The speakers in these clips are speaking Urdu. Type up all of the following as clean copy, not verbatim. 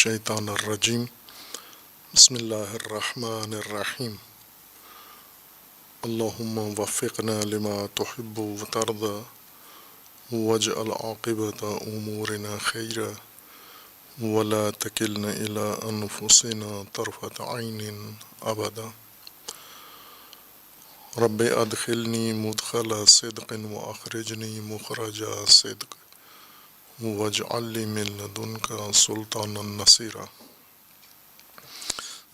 الشیطان الرجیم بسم اللہ الرحمن الرحیم اللہم وفقنا لما تحب وترضى واجعل عاقبۃ امورنا خیرا ولا تکلنا الی انفسنا طرفۃ عین ابدا رب ادخلنی مدخل صدق واخرجنی مخرج صدق واجعل لی من لدنک سلطانا نصیرا۔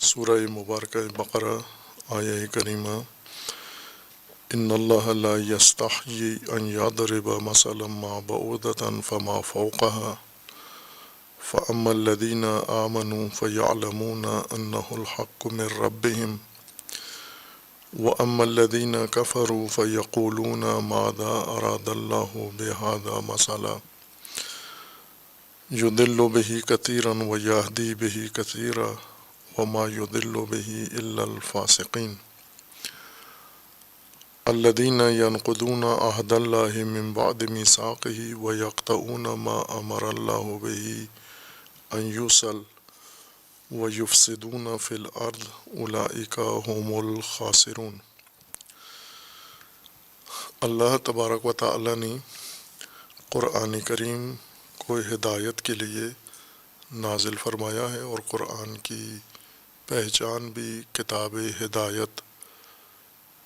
سورہ مبارکہ بقرہ آیہ کریمہ ان اللہ لا یستحیی ان یضرب مثلا ما بعوضۃ فما فوقها فاما الذین آمنوا فیعلمون انہ الحق من ربهم واما الذین کفروا فیقولون ماذا اراد اللہ بہذا مثلا یضل بہ کثیرا ویہدی بہ کثیرا وما یضل بہ الا الفاسقین الذین ینقضون عہد اللہ من بعد میثاقہ ویقطعون ما امر اللہ بہ ان یوصل ویفسدون فی الارض اولئک هم الخاسرون۔ اللہ تبارک و تعالی نے قرآن کریم کو ہدایت کے لیے نازل فرمایا ہے، اور قرآن کی پہچان بھی کتاب ہدایت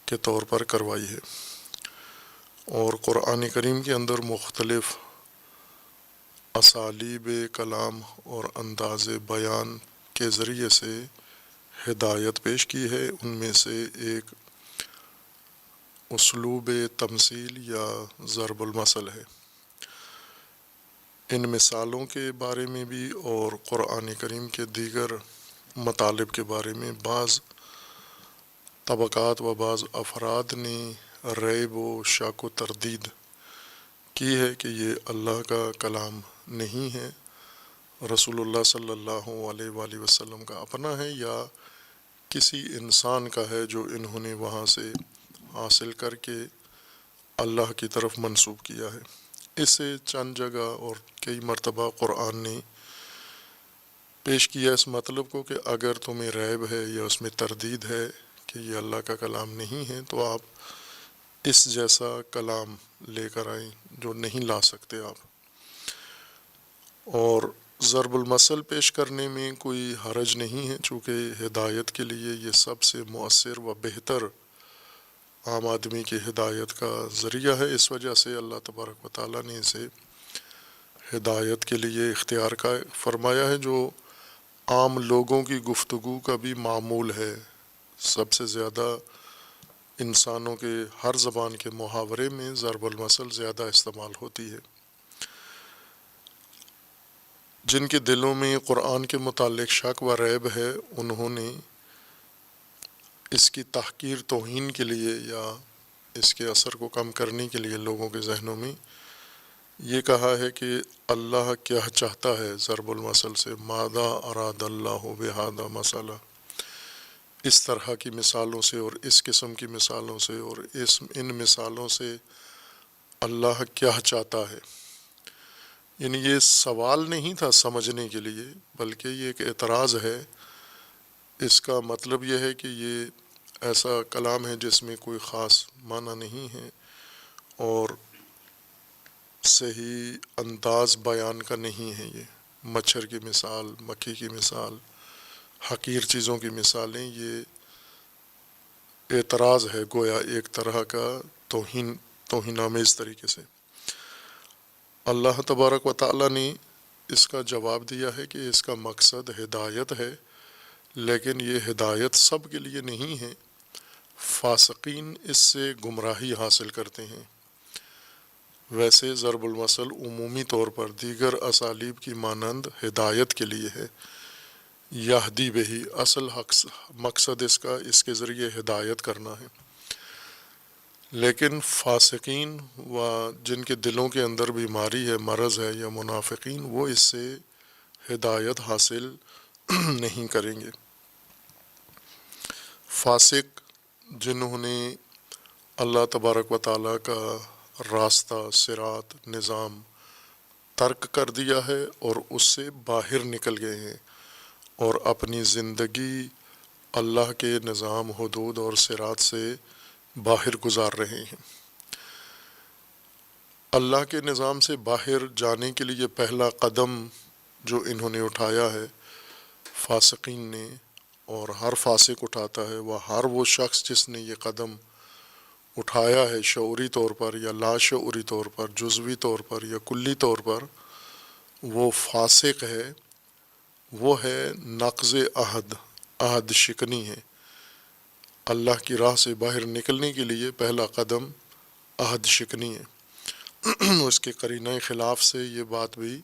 کے طور پر کروائی ہے، اور قرآن کریم کے اندر مختلف اسالیب کلام اور انداز بیان کے ذریعے سے ہدایت پیش کی ہے۔ ان میں سے ایک اسلوب تمثیل یا ضرب المثل ہے۔ ان مثالوں کے بارے میں بھی اور قرآن کریم کے دیگر مطالب کے بارے میں بعض طبقات و بعض افراد نے ریب و شک و تردید کی ہے کہ یہ اللہ کا کلام نہیں ہے، رسول اللہ صلی اللہ علیہ وآلہ وسلم کا اپنا ہے، یا کسی انسان کا ہے جو انہوں نے وہاں سے حاصل کر کے اللہ کی طرف منسوب کیا ہے۔ اس سے چند جگہ اور کئی مرتبہ قرآن نے پیش کیا اس مطلب کو کہ اگر تمہیں ریب ہے یا اس میں تردید ہے کہ یہ اللہ کا کلام نہیں ہے تو آپ اس جیسا کلام لے کر آئیں جو نہیں لا سکتے آپ۔ اور ضرب المثل پیش کرنے میں کوئی حرج نہیں ہے، چونکہ ہدایت کے لیے یہ سب سے مؤثر و بہتر عام آدمی کی ہدایت کا ذریعہ ہے۔ اس وجہ سے اللہ تبارک و تعالیٰ نے اسے ہدایت کے لیے اختیار کا فرمایا ہے، جو عام لوگوں کی گفتگو کا بھی معمول ہے۔ سب سے زیادہ انسانوں کے ہر زبان کے محاورے میں ضرب المثل زیادہ استعمال ہوتی ہے۔ جن کے دلوں میں قرآن کے متعلق شک و ریب ہے، انہوں نے اس کی تحقیر توہین کے لیے یا اس کے اثر کو کم کرنے کے لیے لوگوں کے ذہنوں میں یہ کہا ہے کہ اللہ کیا چاہتا ہے ضرب المثل سے، ماذا اراد اللہ بہذا مثلا، اس طرح کی مثالوں سے اور اس قسم کی مثالوں سے اور ان مثالوں سے اللہ کیا چاہتا ہے۔ یعنی یہ سوال نہیں تھا سمجھنے کے لیے، بلکہ یہ ایک اعتراض ہے۔ اس کا مطلب یہ ہے کہ یہ ایسا کلام ہے جس میں کوئی خاص معنی نہیں ہے اور صحیح انداز بیان کا نہیں ہے۔ یہ مچھر کی مثال، مکھی کی مثال، حقیر چیزوں کی مثالیں، یہ اعتراض ہے، گویا ایک طرح کا توہین آمیز طریقے سے۔ اللہ تبارک و تعالیٰ نے اس کا جواب دیا ہے کہ اس کا مقصد ہدایت ہے، لیکن یہ ہدایت سب کے لیے نہیں ہے۔ فاسقین اس سے گمراہی حاصل کرتے ہیں۔ ویسے ضرب المثل عمومی طور پر دیگر اسالیب کی مانند ہدایت کے لیے ہے، یہدی بہی، اصل مقصد اس کا اس کے ذریعے ہدایت کرنا ہے، لیکن فاسقین و جن کے دلوں کے اندر بیماری ہے، مرض ہے یا منافقین، وہ اس سے ہدایت حاصل نہیں کریں گے۔ فاسق جنہوں نے اللہ تبارک و تعالیٰ کا راستہ، صراط، نظام ترک کر دیا ہے اور اس سے باہر نکل گئے ہیں اور اپنی زندگی اللہ کے نظام حدود اور صراط سے باہر گزار رہے ہیں۔ اللہ کے نظام سے باہر جانے کے لیے پہلا قدم جو انہوں نے اٹھایا ہے فاسقین نے، اور ہر فاسق اٹھاتا ہے، وہ شخص جس نے یہ قدم اٹھایا ہے شعوری طور پر یا لاشعوری طور پر، جزوی طور پر یا کلی طور پر، وہ فاسق ہے، وہ ہے نقض عہد شکنی ہے۔ اللہ کی راہ سے باہر نکلنے کے لیے پہلا قدم عہد شکنی ہے۔ اس کے قرینہ خلاف سے یہ بات بھی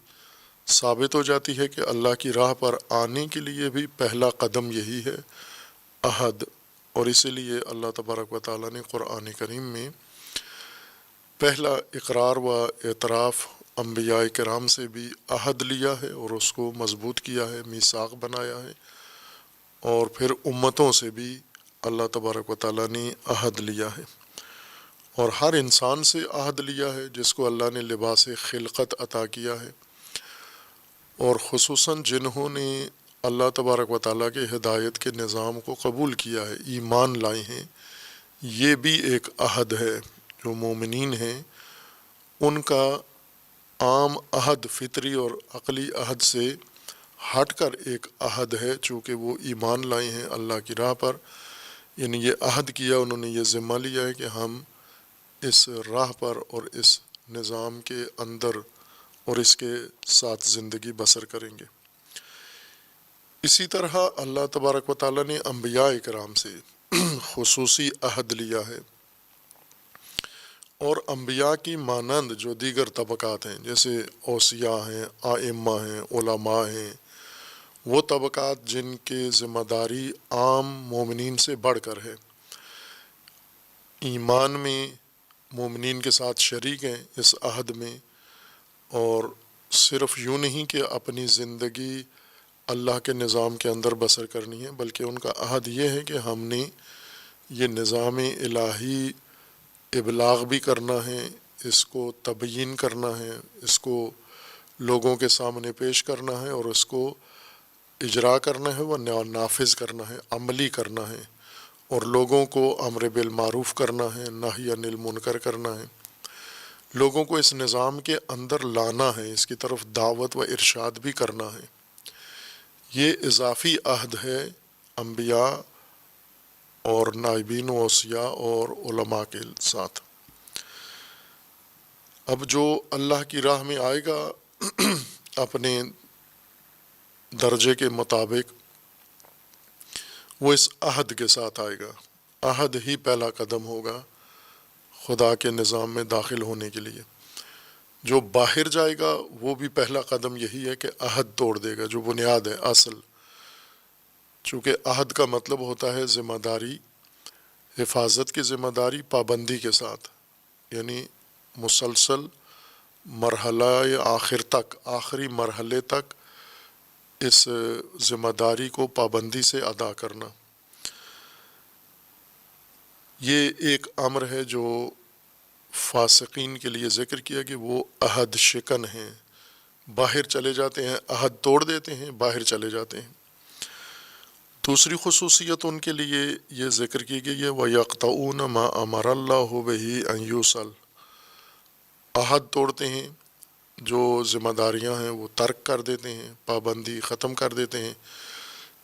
ثابت ہو جاتی ہے کہ اللہ کی راہ پر آنے کے لیے بھی پہلا قدم یہی ہے، عہد۔ اور اسی لیے اللہ تبارک و تعالیٰ نے قرآن کریم میں پہلا اقرار و اعتراف انبیاء کرام سے بھی عہد لیا ہے اور اس کو مضبوط کیا ہے، میثاق بنایا ہے، اور پھر امتوں سے بھی اللہ تبارک و تعالیٰ نے عہد لیا ہے، اور ہر انسان سے عہد لیا ہے جس کو اللہ نے لباس خلقت عطا کیا ہے، اور خصوصاً جنہوں نے اللہ تبارک و تعالیٰ کے ہدایت کے نظام کو قبول کیا ہے، ایمان لائے ہیں، یہ بھی ایک عہد ہے۔ جو مومنین ہیں ان کا عام عہد فطری اور عقلی عہد سے ہٹ کر ایک عہد ہے، چونکہ وہ ایمان لائے ہیں اللہ کی راہ پر، یعنی یہ عہد کیا، انہوں نے یہ ذمہ لیا ہے کہ ہم اس راہ پر اور اس نظام کے اندر اور اس کے ساتھ زندگی بسر کریں گے۔ اسی طرح اللہ تبارک و تعالیٰ نے انبیاء کرام سے خصوصی عہد لیا ہے، اور انبیاء کی مانند جو دیگر طبقات ہیں جیسے اوصیاء ہیں، ائمہ ہیں، علماء ہیں، وہ طبقات جن کے ذمہ داری عام مومنین سے بڑھ کر ہے، ایمان میں مومنین کے ساتھ شریک ہیں اس عہد میں، اور صرف یوں نہیں کہ اپنی زندگی اللہ کے نظام کے اندر بسر کرنی ہے، بلکہ ان کا عہد یہ ہے کہ ہم نے یہ نظام الہی ابلاغ بھی کرنا ہے، اس کو تبیین کرنا ہے، اس کو لوگوں کے سامنے پیش کرنا ہے، اور اس کو اجرا کرنا ہے، وہ نافذ کرنا ہے، عملی کرنا ہے، اور لوگوں کو امر بالمعروف کرنا ہے، نہی عن المنکر کرنا ہے، لوگوں کو اس نظام کے اندر لانا ہے، اس کی طرف دعوت و ارشاد بھی کرنا ہے۔ یہ اضافی عہد ہے انبیاء اور نائبین و اوصیاء اور علماء کے ساتھ۔ اب جو اللہ کی راہ میں آئے گا اپنے درجے کے مطابق، وہ اس عہد کے ساتھ آئے گا۔ عہد ہی پہلا قدم ہوگا خدا کے نظام میں داخل ہونے کے لیے۔ جو باہر جائے گا وہ بھی پہلا قدم یہی ہے کہ عہد توڑ دے گا، جو بنیاد ہے، اصل، چونکہ عہد کا مطلب ہوتا ہے ذمہ داری، حفاظت کی ذمہ داری پابندی کے ساتھ، یعنی مسلسل مرحلہ آخر تک، آخری مرحلے تک اس ذمہ داری کو پابندی سے ادا کرنا۔ یہ ایک امر ہے جو فاسقین کے لیے ذکر کیا کہ وہ عہد شکن ہیں، باہر چلے جاتے ہیں، عہد توڑ دیتے ہیں، باہر چلے جاتے ہیں۔ دوسری خصوصیت ان کے لیے یہ ذکر کی گئی ہے وَيَقْطَعُونَ مَا أَمَرَ اللَّهُ بِهِ أَن يُوصَلَ، عہد توڑتے ہیں، جو ذمہ داریاں ہیں وہ ترک کر دیتے ہیں، پابندی ختم کر دیتے ہیں،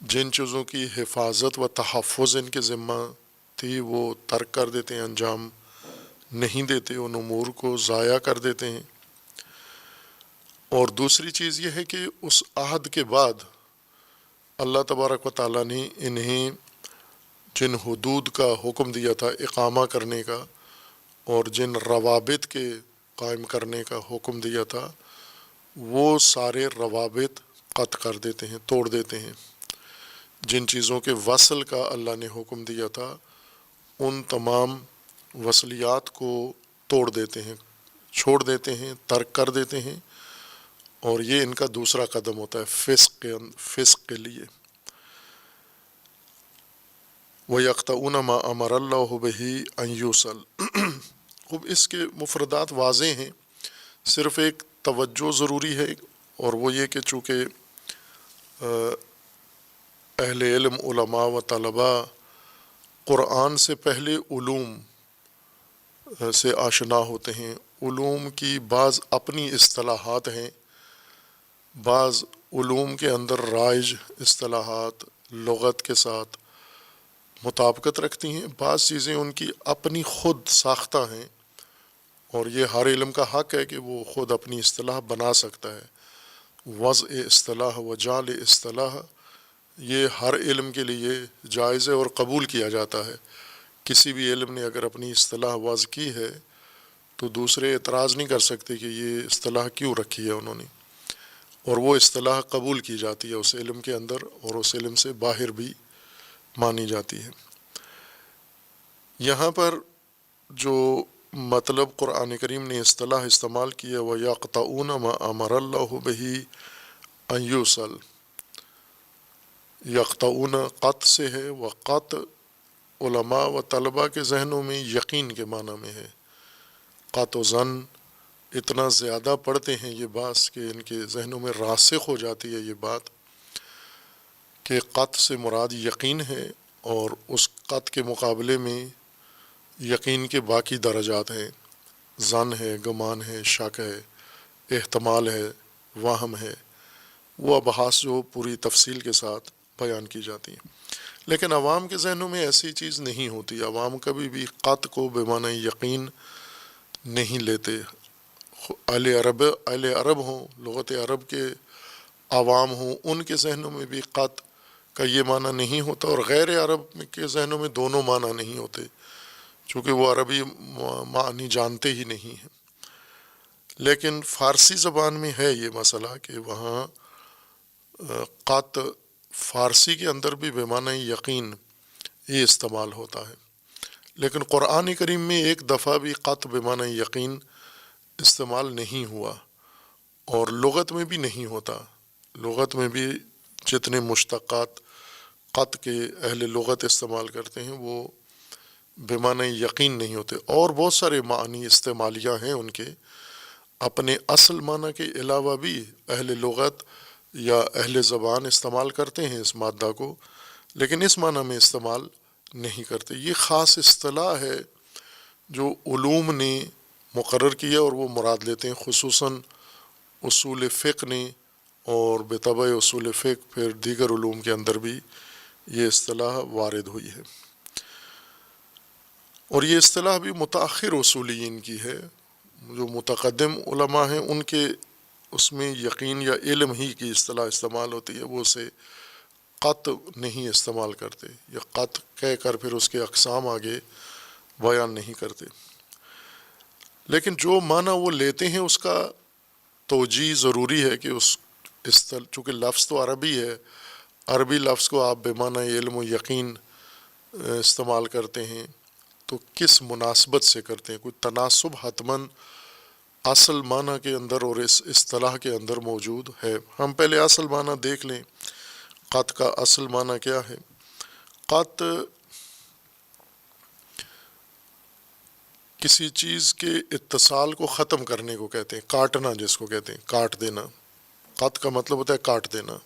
جن چیزوں کی حفاظت و تحفظ ان کے ذمہ تھی وہ ترک کر دیتے ہیں، انجام نہیں دیتے، ان امور کو ضائع کر دیتے ہیں۔ اور دوسری چیز یہ ہے کہ اس عہد کے بعد اللہ تبارک و تعالیٰ نے انہیں جن حدود کا حکم دیا تھا اقامہ کرنے کا اور جن روابط کے قائم کرنے کا حکم دیا تھا، وہ سارے روابط قطع کر دیتے ہیں، توڑ دیتے ہیں۔ جن چیزوں کے وصل کا اللہ نے حکم دیا تھا ان تمام وصلیات کو توڑ دیتے ہیں، چھوڑ دیتے ہیں، ترک کر دیتے ہیں، اور یہ ان کا دوسرا قدم ہوتا ہے فسق کے لیے۔ وَيَقْطَعُونَ مَا أَمَرَ اللَّهُ بِهِ أَن يُوصَلَ۔ اب اس کے مفردات واضح ہیں، صرف ایک توجہ ضروری ہے، اور وہ یہ کہ چونکہ اہل علم، علماء و طلباء قرآن سے پہلے علوم سے آشنا ہوتے ہیں، علوم کی بعض اپنی اصطلاحات ہیں، بعض علوم کے اندر رائج اصطلاحات لغت کے ساتھ مطابقت رکھتی ہیں، بعض چیزیں ان کی اپنی خود ساختہ ہیں، اور یہ ہر علم کا حق ہے کہ وہ خود اپنی اصطلاح بنا سکتا ہے۔ وضع اصطلاح و جعل اصطلاح، یہ ہر علم کے لیے جائز ہے اور قبول کیا جاتا ہے۔ کسی بھی علم نے اگر اپنی اصطلاح وضع کی ہے تو دوسرے اعتراض نہیں کر سکتے کہ یہ اصطلاح کیوں رکھی ہے انہوں نے، اور وہ اصطلاح قبول کی جاتی ہے اس علم کے اندر اور اس علم سے باہر بھی مانی جاتی ہے۔ یہاں پر جو مطلب قرآن کریم نے اصطلاح استعمال کی ہے وَيَقْطَعُونَ مَا أَمَرَ اللَّهُ بِهِ أَن يُوصَلَ، یقطعون قط سے ہے، وقط علماء و طلباء کے ذہنوں میں یقین کے معنی میں ہے۔ قط و ظن اتنا زیادہ پڑھتے ہیں یہ بات کہ ان کے ذہنوں میں راسخ ہو جاتی ہے یہ بات کہ قط سے مراد یقین ہے، اور اس قط کے مقابلے میں یقین کے باقی درجات ہیں، ظن ہے، گمان ہے، شک ہے، احتمال ہے، وہم ہے، وہ ابحاث جو پوری تفصیل کے ساتھ بیان کی جاتی ہیں۔ لیکن عوام کے ذہنوں میں ایسی چیز نہیں ہوتی، عوام کبھی بھی قط کو بے معنی یقین نہیں لیتے۔ اہل عرب ہوں، لغت عرب کے عوام ہوں، ان کے ذہنوں میں بھی قط کا یہ معنی نہیں ہوتا، اور غیر عرب کے ذہنوں میں دونوں معنی نہیں ہوتے، چونکہ وہ عربی معنی جانتے ہی نہیں ہیں۔ لیکن فارسی زبان میں ہے یہ مسئلہ کہ وہاں قط فارسی کے اندر بھی بے معنی یقین یہ استعمال ہوتا ہے، لیکن قرآن کریم میں ایک دفعہ بھی قط بے معنی یقین استعمال نہیں ہوا، اور لغت میں بھی نہیں ہوتا۔ لغت میں بھی جتنے مشتقات قط کے اہل لغت استعمال کرتے ہیں وہ بے معنی یقین نہیں ہوتے، اور بہت سارے معنی استعمالیہ ہیں ان کے اپنے اصل معنی کے علاوہ بھی اہل لغت یا اہل زبان استعمال کرتے ہیں اس مادہ کو، لیکن اس معنی میں استعمال نہیں کرتے۔ یہ خاص اصطلاح ہے جو علوم نے مقرر کیا اور وہ مراد لیتے ہیں، خصوصاً اصول فقہ نے، اور بطبع اصول فقہ پھر دیگر علوم کے اندر بھی یہ اصطلاح وارد ہوئی ہے، اور یہ اصطلاح بھی متأخر اصولیین کی ہے۔ جو متقدم علماء ہیں ان کے اس میں یقین یا علم ہی کی اصطلاح استعمال ہوتی ہے، وہ اسے قط نہیں استعمال کرتے، یا قط کہہ کر پھر اس کے اقسام آگے بیان نہیں کرتے۔ لیکن جو معنی وہ لیتے ہیں اس کا توجیہ ضروری ہے کہ چونکہ لفظ تو عربی ہے، عربی لفظ کو آپ بے معنی علم و یقین استعمال کرتے ہیں تو کس مناسبت سے کرتے ہیں؟ کوئی تناسب حتماً اصل معنی کے اندر اور اس اصطلاح کے اندر موجود ہے۔ ہم پہلے اصل معنی دیکھ لیں، قط کا اصل معنی کیا ہے؟ قط کسی چیز کے اتصال کو ختم کرنے کو کہتے ہیں، کاٹنا جس کو کہتے ہیں، کاٹ دینا۔ قط کا مطلب ہوتا ہے کاٹ دینا،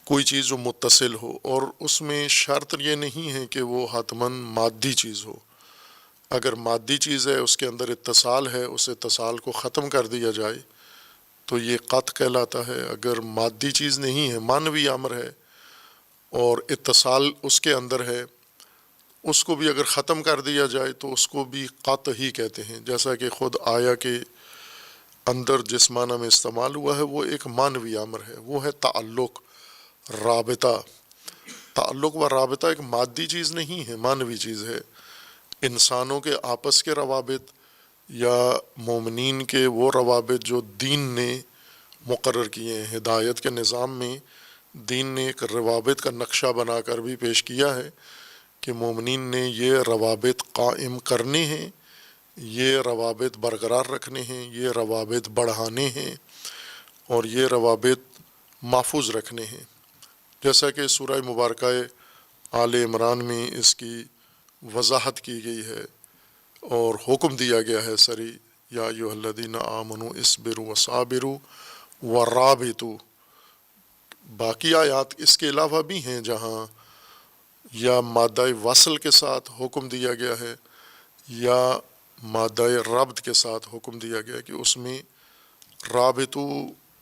کوئی چیز جو متصل ہو، اور اس میں شرط یہ نہیں ہے کہ وہ حتماً مادی چیز ہو۔ اگر مادی چیز ہے، اس کے اندر اتصال ہے، اس اتصال کو ختم کر دیا جائے تو یہ قط کہلاتا ہے۔ اگر مادی چیز نہیں ہے، معنوی امر ہے اور اتصال اس کے اندر ہے، اس کو بھی اگر ختم کر دیا جائے تو اس کو بھی قط ہی کہتے ہیں۔ جیسا کہ خود آیا کے اندر جس معنی میں استعمال ہوا ہے وہ ایک معنوی امر ہے، وہ ہے تعلق، رابطہ۔ تعلق و رابطہ ایک مادی چیز نہیں ہے، معنوی چیز ہے۔ انسانوں کے آپس کے روابط یا مومنین کے وہ روابط جو دین نے مقرر کیے ہیں، ہدایت کے نظام میں دین نے ایک روابط کا نقشہ بنا کر بھی پیش کیا ہے کہ مومنین نے یہ روابط قائم کرنے ہیں، یہ روابط برقرار رکھنے ہیں، یہ روابط بڑھانے ہیں، اور یہ روابط محفوظ رکھنے ہیں۔ جیسا کہ سورہ مبارکہ آل عمران میں اس کی وضاحت کی گئی ہے اور حکم دیا گیا ہے سری یا ایھا الذین آمنوا اصبروا وصابروا ورابطوا۔ باقی آیات اس کے علاوہ بھی ہیں جہاں یا مادہ وصل کے ساتھ حکم دیا گیا ہے یا مادہ ربط کے ساتھ حکم دیا گیا کہ اس میں رابطو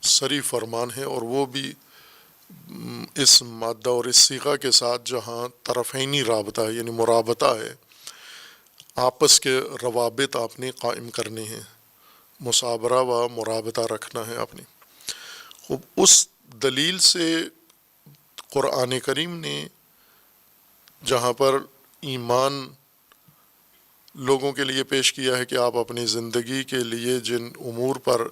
صریح فرمان ہے، اور وہ بھی اس مادہ اور اس صیغہ کے ساتھ جہاں طرفینی رابطہ ہے، یعنی مرابطہ ہے، آپس کے روابط آپ نے قائم کرنے ہیں، مصابرہ و مرابطہ رکھنا ہے آپ نے۔ خوب، اس دلیل سے قرآن کریم نے جہاں پر ایمان لوگوں کے لیے پیش کیا ہے کہ آپ اپنی زندگی کے لیے جن امور پر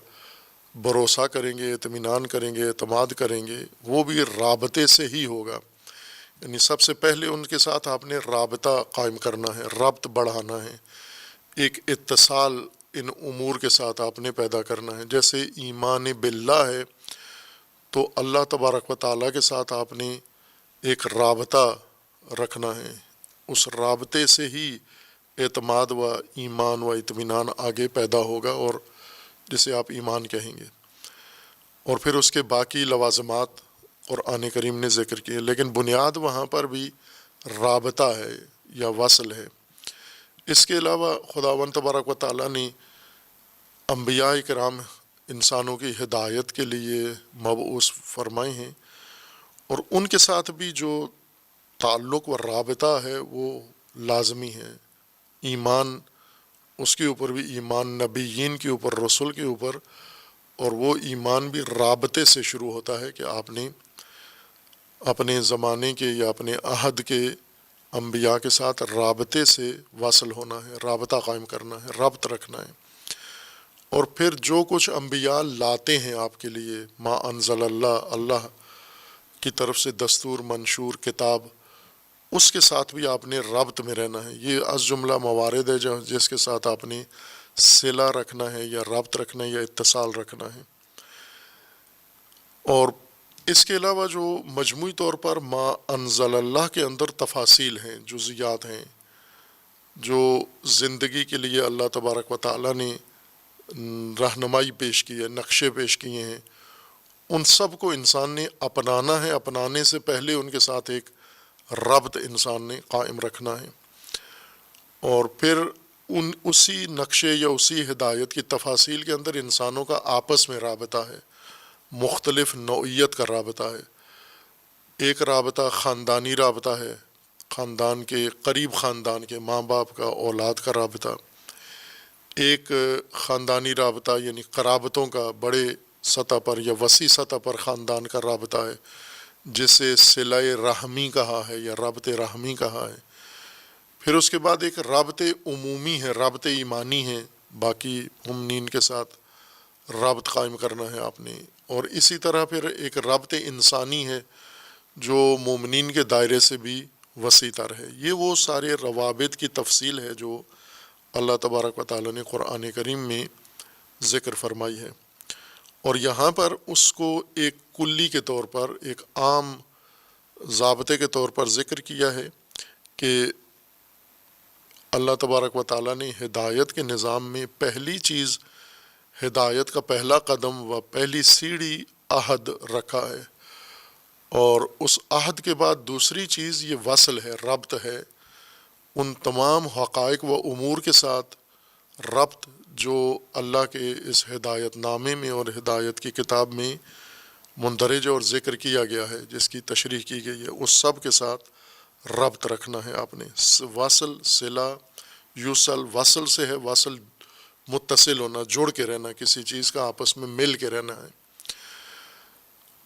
بھروسہ کریں گے، اطمینان کریں گے، اعتماد کریں گے، وہ بھی رابطے سے ہی ہوگا۔ یعنی سب سے پہلے ان کے ساتھ آپ نے رابطہ قائم کرنا ہے، ربط بڑھانا ہے، ایک اتصال ان امور کے ساتھ آپ نے پیدا کرنا ہے۔ جیسے ایمان باللہ ہے تو اللہ تبارک و تعالیٰ کے ساتھ آپ نے ایک رابطہ رکھنا ہے، اس رابطے سے ہی اعتماد و ایمان و اطمینان آگے پیدا ہوگا، اور جسے آپ ایمان کہیں گے۔ اور پھر اس کے باقی لوازمات قرآن کریم نے ذکر کیے، لیکن بنیاد وہاں پر بھی رابطہ ہے یا وصل ہے۔ اس کے علاوہ خداوند تبارک و تعالیٰ نے انبیاء کرام انسانوں کی ہدایت کے لیے مبعوث فرمائے ہیں، اور ان کے ساتھ بھی جو تعلق و رابطہ ہے وہ لازمی ہے۔ ایمان، اس کے اوپر بھی ایمان نبیین کے اوپر، رسول کے اوپر، اور وہ ایمان بھی رابطے سے شروع ہوتا ہے کہ آپ نے اپنے زمانے کے یا اپنے عہد کے انبیاء کے ساتھ رابطے سے واصل ہونا ہے، رابطہ قائم کرنا ہے، ربط رکھنا ہے۔ اور پھر جو کچھ انبیاء لاتے ہیں آپ کے لیے، ما انزل اللہ، اللہ کی طرف سے دستور، منشور، کتاب، اس کے ساتھ بھی آپ نے ربط میں رہنا ہے۔ یہ از جملہ موارد ہے جس کے ساتھ آپ نے صلہ رکھنا ہے یا ربط رکھنا ہے یا اتصال رکھنا ہے۔ اور اس کے علاوہ جو مجموعی طور پر ما انزل اللہ کے اندر تفاصیل ہیں، جزیات ہیں، جو زندگی کے لیے اللہ تبارک و تعالیٰ نے رہنمائی پیش کی ہے، نقشے پیش کیے ہیں، ان سب کو انسان نے اپنانا ہے۔ اپنانے سے پہلے ان کے ساتھ ایک ربط انسان نے قائم رکھنا ہے، اور پھر اسی نقشے یا اسی ہدایت کی تفاصیل کے اندر انسانوں کا آپس میں رابطہ ہے، مختلف نوعیت کا رابطہ ہے۔ ایک رابطہ خاندانی رابطہ ہے، خاندان کے قریب، خاندان کے ماں باپ کا، اولاد کا رابطہ۔ ایک خاندانی رابطہ یعنی قرابتوں کا بڑے سطح پر یا وسیع سطح پر خاندان کا رابطہ ہے، جسے صلہ رحمی کہا ہے یا ربط رحمی کہا ہے۔ پھر اس کے بعد ایک رابط عمومی ہے، رابط ایمانی ہے، باقی مومنین کے ساتھ رابط قائم کرنا ہے آپ نے۔ اور اسی طرح پھر ایک رابط انسانی ہے جو مومنین کے دائرے سے بھی وسیع تر ہے۔ یہ وہ سارے روابط کی تفصیل ہے جو اللہ تبارک و تعالیٰ نے قرآن کریم میں ذکر فرمائی ہے، اور یہاں پر اس کو ایک کلی کے طور پر، ایک عام ضابطے کے طور پر ذکر کیا ہے کہ اللہ تبارک و تعالیٰ نے ہدایت کے نظام میں پہلی چیز، ہدایت کا پہلا قدم و پہلی سیڑھی عہد رکھا ہے، اور اس عہد کے بعد دوسری چیز یہ وصل ہے، ربط ہے، ان تمام حقائق و امور کے ساتھ ربط جو اللہ کے اس ہدایت نامے میں اور ہدایت کی کتاب میں مندرج اور ذکر کیا گیا ہے، جس کی تشریح کی گئی ہے، اس سب کے ساتھ ربط رکھنا ہے آپ نے۔ وصل، صلہ، یوصل، وصل سے ہے وصل، متصل ہونا، جوڑ کے رہنا، کسی چیز کا آپس میں مل کے رہنا ہے۔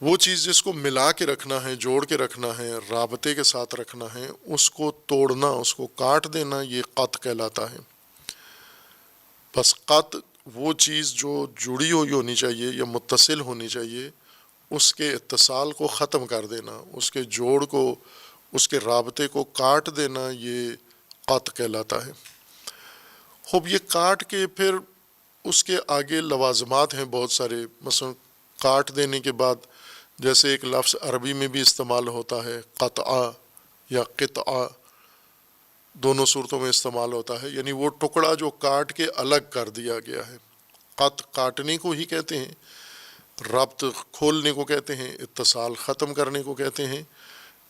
وہ چیز جس کو ملا کے رکھنا ہے، جوڑ کے رکھنا ہے، رابطے کے ساتھ رکھنا ہے، اس کو توڑنا، اس کو کاٹ دینا، یہ قط کہلاتا ہے۔ بس قط وہ چیز جو جڑی ہوئی ہونی چاہیے یا متصل ہونی چاہیے، اس کے اتصال کو ختم کر دینا، اس کے جوڑ کو، اس کے رابطے کو کاٹ دینا، یہ قط کہلاتا ہے۔ خوب، یہ کاٹ کے پھر اس کے آگے لوازمات ہیں بہت سارے، مثلا کاٹ دینے کے بعد جیسے ایک لفظ عربی میں بھی استعمال ہوتا ہے، قطع یا قطع، دونوں صورتوں میں استعمال ہوتا ہے، یعنی وہ ٹکڑا جو کاٹ کے الگ کر دیا گیا ہے۔ قط کاٹنے کو ہی کہتے ہیں، ربط کھولنے کو کہتے ہیں، اتصال ختم کرنے کو کہتے ہیں۔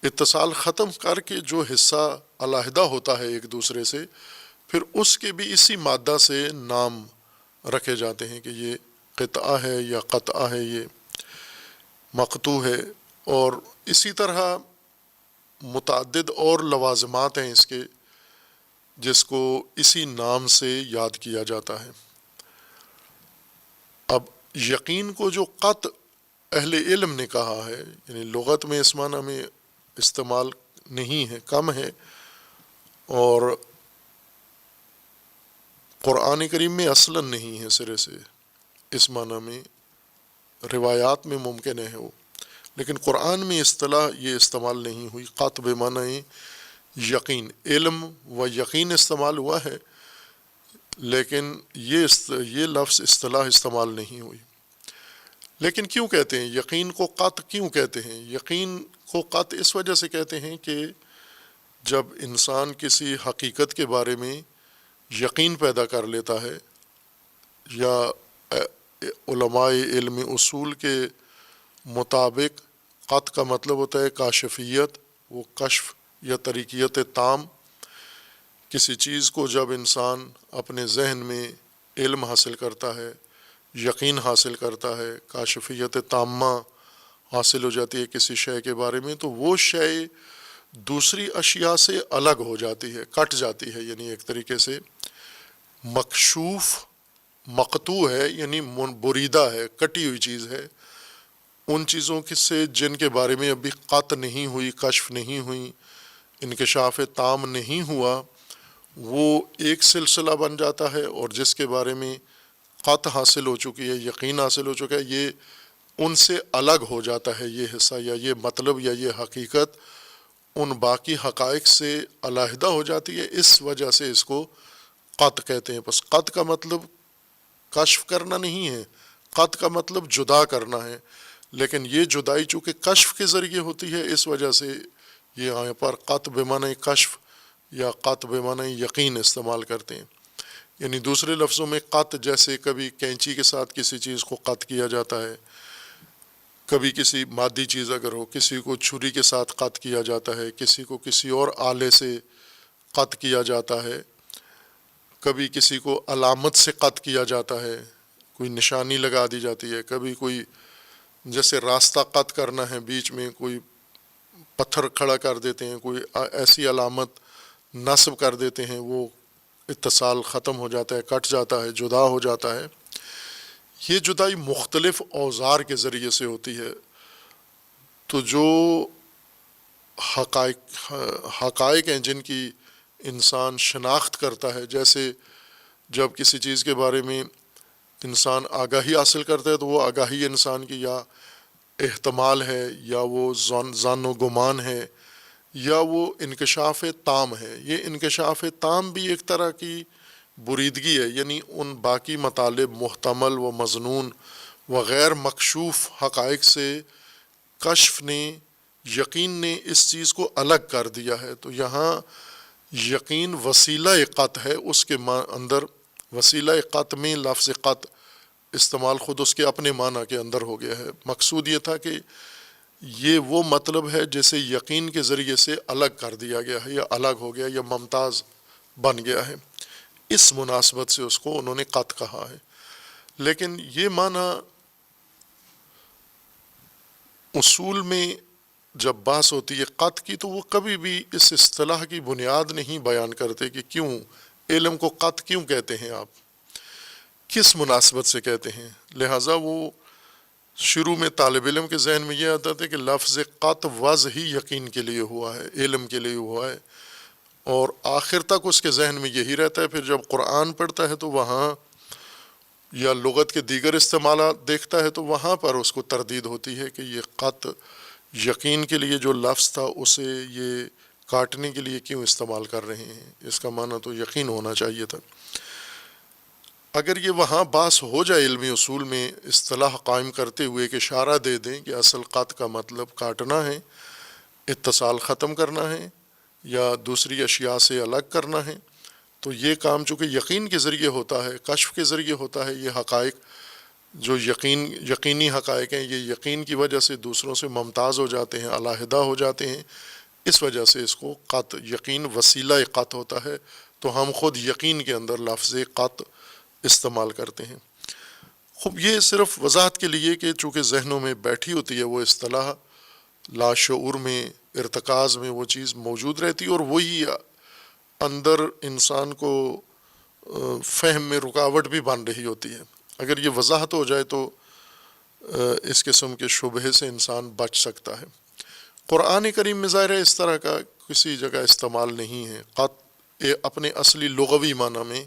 اتصال ختم کر کے جو حصہ علیحدہ ہوتا ہے ایک دوسرے سے، پھر اس کے بھی اسی مادہ سے نام رکھے جاتے ہیں کہ یہ قطعہ ہے یا قطعہ ہے، یہ مقطوع ہے۔ اور اسی طرح متعدد اور لوازمات ہیں اس کے، جس کو اسی نام سے یاد کیا جاتا ہے۔ اب یقین کو جو قط اہل علم نے کہا ہے، یعنی لغت میں اس معنی میں استعمال نہیں ہے، کم ہے، اور قرآن کریم میں اصلاً نہیں ہے سرے سے اس معنی میں، روایات میں ممکن ہے وہ، لیکن قرآن میں اصطلاح یہ استعمال نہیں ہوئی۔ قط بے معنی یقین، علم و یقین استعمال ہوا ہے، لیکن یہ لفظ اصطلاح استعمال نہیں ہوئی۔ لیکن کیوں کہتے ہیں یقین کو قط؟ کیوں کہتے ہیں یقین کو قط؟ اس وجہ سے کہتے ہیں کہ جب انسان کسی حقیقت کے بارے میں یقین پیدا کر لیتا ہے، یا علماء علم اصول کے مطابق قط کا مطلب ہوتا ہے کاشفیت، وہ کشف یا طریقیت تام، کسی چیز کو جب انسان اپنے ذہن میں علم حاصل کرتا ہے، یقین حاصل کرتا ہے، کاشفیت تامہ حاصل ہو جاتی ہے کسی شے کے بارے میں، تو وہ شے دوسری اشیاء سے الگ ہو جاتی ہے، کٹ جاتی ہے، یعنی ایک طریقے سے مکشوف مقطوع ہے، یعنی بریدہ ہے، کٹی ہوئی چیز ہے۔ ان چیزوں سے جن کے بارے میں ابھی قط نہیں ہوئی، کشف نہیں ہوئی، انکشاف تام نہیں ہوا، وہ ایک سلسلہ بن جاتا ہے، اور جس کے بارے میں قط حاصل ہو چکی ہے، یقین حاصل ہو چکا ہے، یہ ان سے الگ ہو جاتا ہے، یہ حصہ یا یہ مطلب یا یہ حقیقت ان باقی حقائق سے علیحدہ ہو جاتی ہے۔ اس وجہ سے اس کو قط کہتے ہیں۔ بس قط کا مطلب کشف کرنا نہیں ہے، قط کا مطلب جدا کرنا ہے، لیکن یہ جدائی چونکہ کشف کے ذریعے ہوتی ہے، اس وجہ سے یہ یہاں پر قط بے معنی کشف یا قط بے معنی یقین استعمال کرتے ہیں۔ یعنی دوسرے لفظوں میں قط، جیسے کبھی کینچی کے ساتھ کسی چیز کو قط کیا جاتا ہے، کبھی کسی مادی چیز اگر ہو، کسی کو چھری کے ساتھ قط کیا جاتا ہے، کسی کو کسی اور آلے سے قط کیا جاتا ہے، کبھی کسی کو علامت سے قط کیا جاتا ہے، کوئی نشانی لگا دی جاتی ہے، کبھی کوئی جیسے راستہ قط کرنا ہے، بیچ میں کوئی پتھر کھڑا کر دیتے ہیں، کوئی ایسی علامت نصب کر دیتے ہیں، وہ اتصال ختم ہو جاتا ہے، کٹ جاتا ہے، جدا ہو جاتا ہے۔ یہ جدائی مختلف اوزار کے ذریعے سے ہوتی ہے۔ تو جو حقائق ہیں جن کی انسان شناخت کرتا ہے، جیسے جب کسی چیز کے بارے میں انسان آگاہی حاصل کرتا ہے، تو وہ آگاہی انسان کی یا احتمال ہے، یا وہ ظن و گمان ہے، یا وہ انکشاف تام ہے۔ یہ انکشاف تام بھی ایک طرح کی بریدگی ہے، یعنی ان باقی مطالب، محتمل و مظنون و غیر مکشوف حقائق سے کشف نے، یقین نے اس چیز کو الگ کر دیا ہے۔ تو یہاں یقین وسیلہ قط ہے، اس کے اندر وسیلہ قط میں لفظ قط استعمال خود اس کے اپنے معنی کے اندر ہو گیا ہے۔ مقصود یہ تھا کہ یہ وہ مطلب ہے جسے یقین کے ذریعے سے الگ کر دیا گیا ہے، یا الگ ہو گیا، یا ممتاز بن گیا ہے، اس مناسبت سے اس کو انہوں نے قط کہا ہے۔ لیکن یہ معنی اصول میں جب بحث ہوتی ہے قط کی، تو وہ کبھی بھی اس اصطلاح کی بنیاد نہیں بیان کرتے کہ کیوں علم کو قط کیوں کہتے ہیں، آپ کس مناسبت سے کہتے ہیں۔ لہٰذا وہ شروع میں طالب علم کے ذہن میں یہ آتا تھا کہ لفظ قط وضع ہی یقین کے لیے ہوا ہے، علم کے لیے ہوا ہے، اور آخر تک اس کے ذہن میں یہی رہتا ہے۔ پھر جب قرآن پڑھتا ہے تو وہاں یا لغت کے دیگر استعمالات دیکھتا ہے تو وہاں پر اس کو تردید ہوتی ہے کہ یہ قط یقین کے لیے جو لفظ تھا اسے یہ کاٹنے کے لیے کیوں استعمال کر رہے ہیں، اس کا معنی تو یقین ہونا چاہیے تھا۔ اگر یہ وہاں بحث ہو جائے علمی اصول میں اصطلاح قائم کرتے ہوئے کہ اشارہ دے دیں کہ اصل قط کا مطلب کاٹنا ہے، اتصال ختم کرنا ہے، یا دوسری اشیاء سے الگ کرنا ہے، تو یہ کام چونکہ یقین کے ذریعے ہوتا ہے، کشف کے ذریعے ہوتا ہے، یہ حقائق جو یقینی حقائق ہیں، یہ یقین کی وجہ سے دوسروں سے ممتاز ہو جاتے ہیں، علیحدہ ہو جاتے ہیں، اس وجہ سے اس کو قط، یقین وسیلہ قط ہوتا ہے، تو ہم خود یقین کے اندر لفظ قط استعمال کرتے ہیں۔ خوب یہ صرف وضاحت کے لیے کہ چونکہ ذہنوں میں بیٹھی ہوتی ہے وہ اصطلاح، لاشعور میں، ارتکاز میں وہ چیز موجود رہتی ہے، اور وہی اندر انسان کو فہم میں رکاوٹ بھی بن رہی ہوتی ہے۔ اگر یہ وضاحت ہو جائے تو اس قسم کے شبہے سے انسان بچ سکتا ہے۔ قرآن کریم میں ظاہر ہے اس طرح کا کسی جگہ استعمال نہیں ہے، قط اپنے اصلی لغوی معنی میں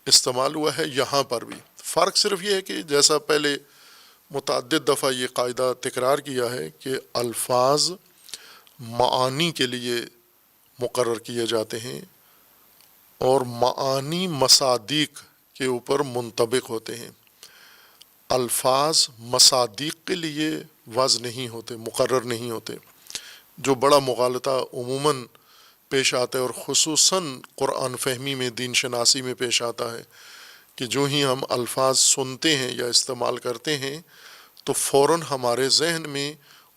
استعمال ہوا ہے یہاں پر بھی۔ فرق صرف یہ ہے کہ جیسا پہلے متعدد دفعہ یہ قاعدہ تکرار کیا ہے کہ الفاظ معانی کے لیے مقرر کیے جاتے ہیں اور معانی مصادیق کے اوپر منطبق ہوتے ہیں۔ الفاظ مصادیق کے لیے وضع نہیں ہوتے، مقرر نہیں ہوتے، جو بڑا مغالطہ عموماً پیش آتا ہے، اور خصوصاً قرآن فہمی میں، دین شناسی میں پیش آتا ہے کہ جو ہی ہم الفاظ سنتے ہیں یا استعمال کرتے ہیں تو فوراً ہمارے ذہن میں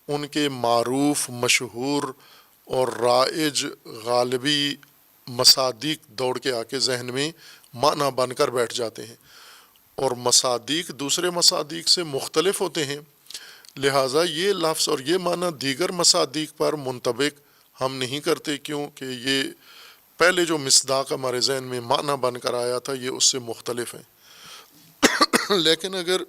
ان کے معروف، مشہور اور رائج غالبی مصادیق دوڑ کے آ کے ذہن میں معنی بن کر بیٹھ جاتے ہیں، اور مصادیق دوسرے مصادیق سے مختلف ہوتے ہیں، لہٰذا یہ لفظ اور یہ معنی دیگر مصادیق پر منطبق ہم نہیں کرتے، کیونکہ یہ پہلے جو مصداق ہمارے ذہن میں معنی بن کر آیا تھا یہ اس سے مختلف ہیں۔ لیکن اگر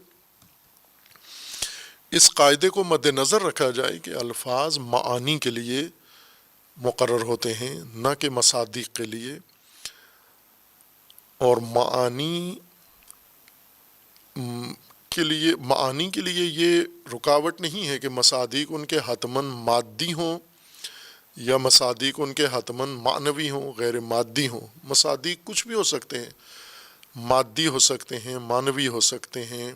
اس قاعدے کو مد نظر رکھا جائے کہ الفاظ معانی کے لیے مقرر ہوتے ہیں نہ کہ مصادیق کے لیے، اور معانی کے لیے یہ رکاوٹ نہیں ہے کہ مصادیق ان کے حتماً مادی ہوں یا مصادیق ان کے حتماً معنوی ہوں، غیر مادی ہوں۔ مصادیق کچھ بھی ہو سکتے ہیں، مادی ہو سکتے ہیں، معنوی ہو سکتے ہیں،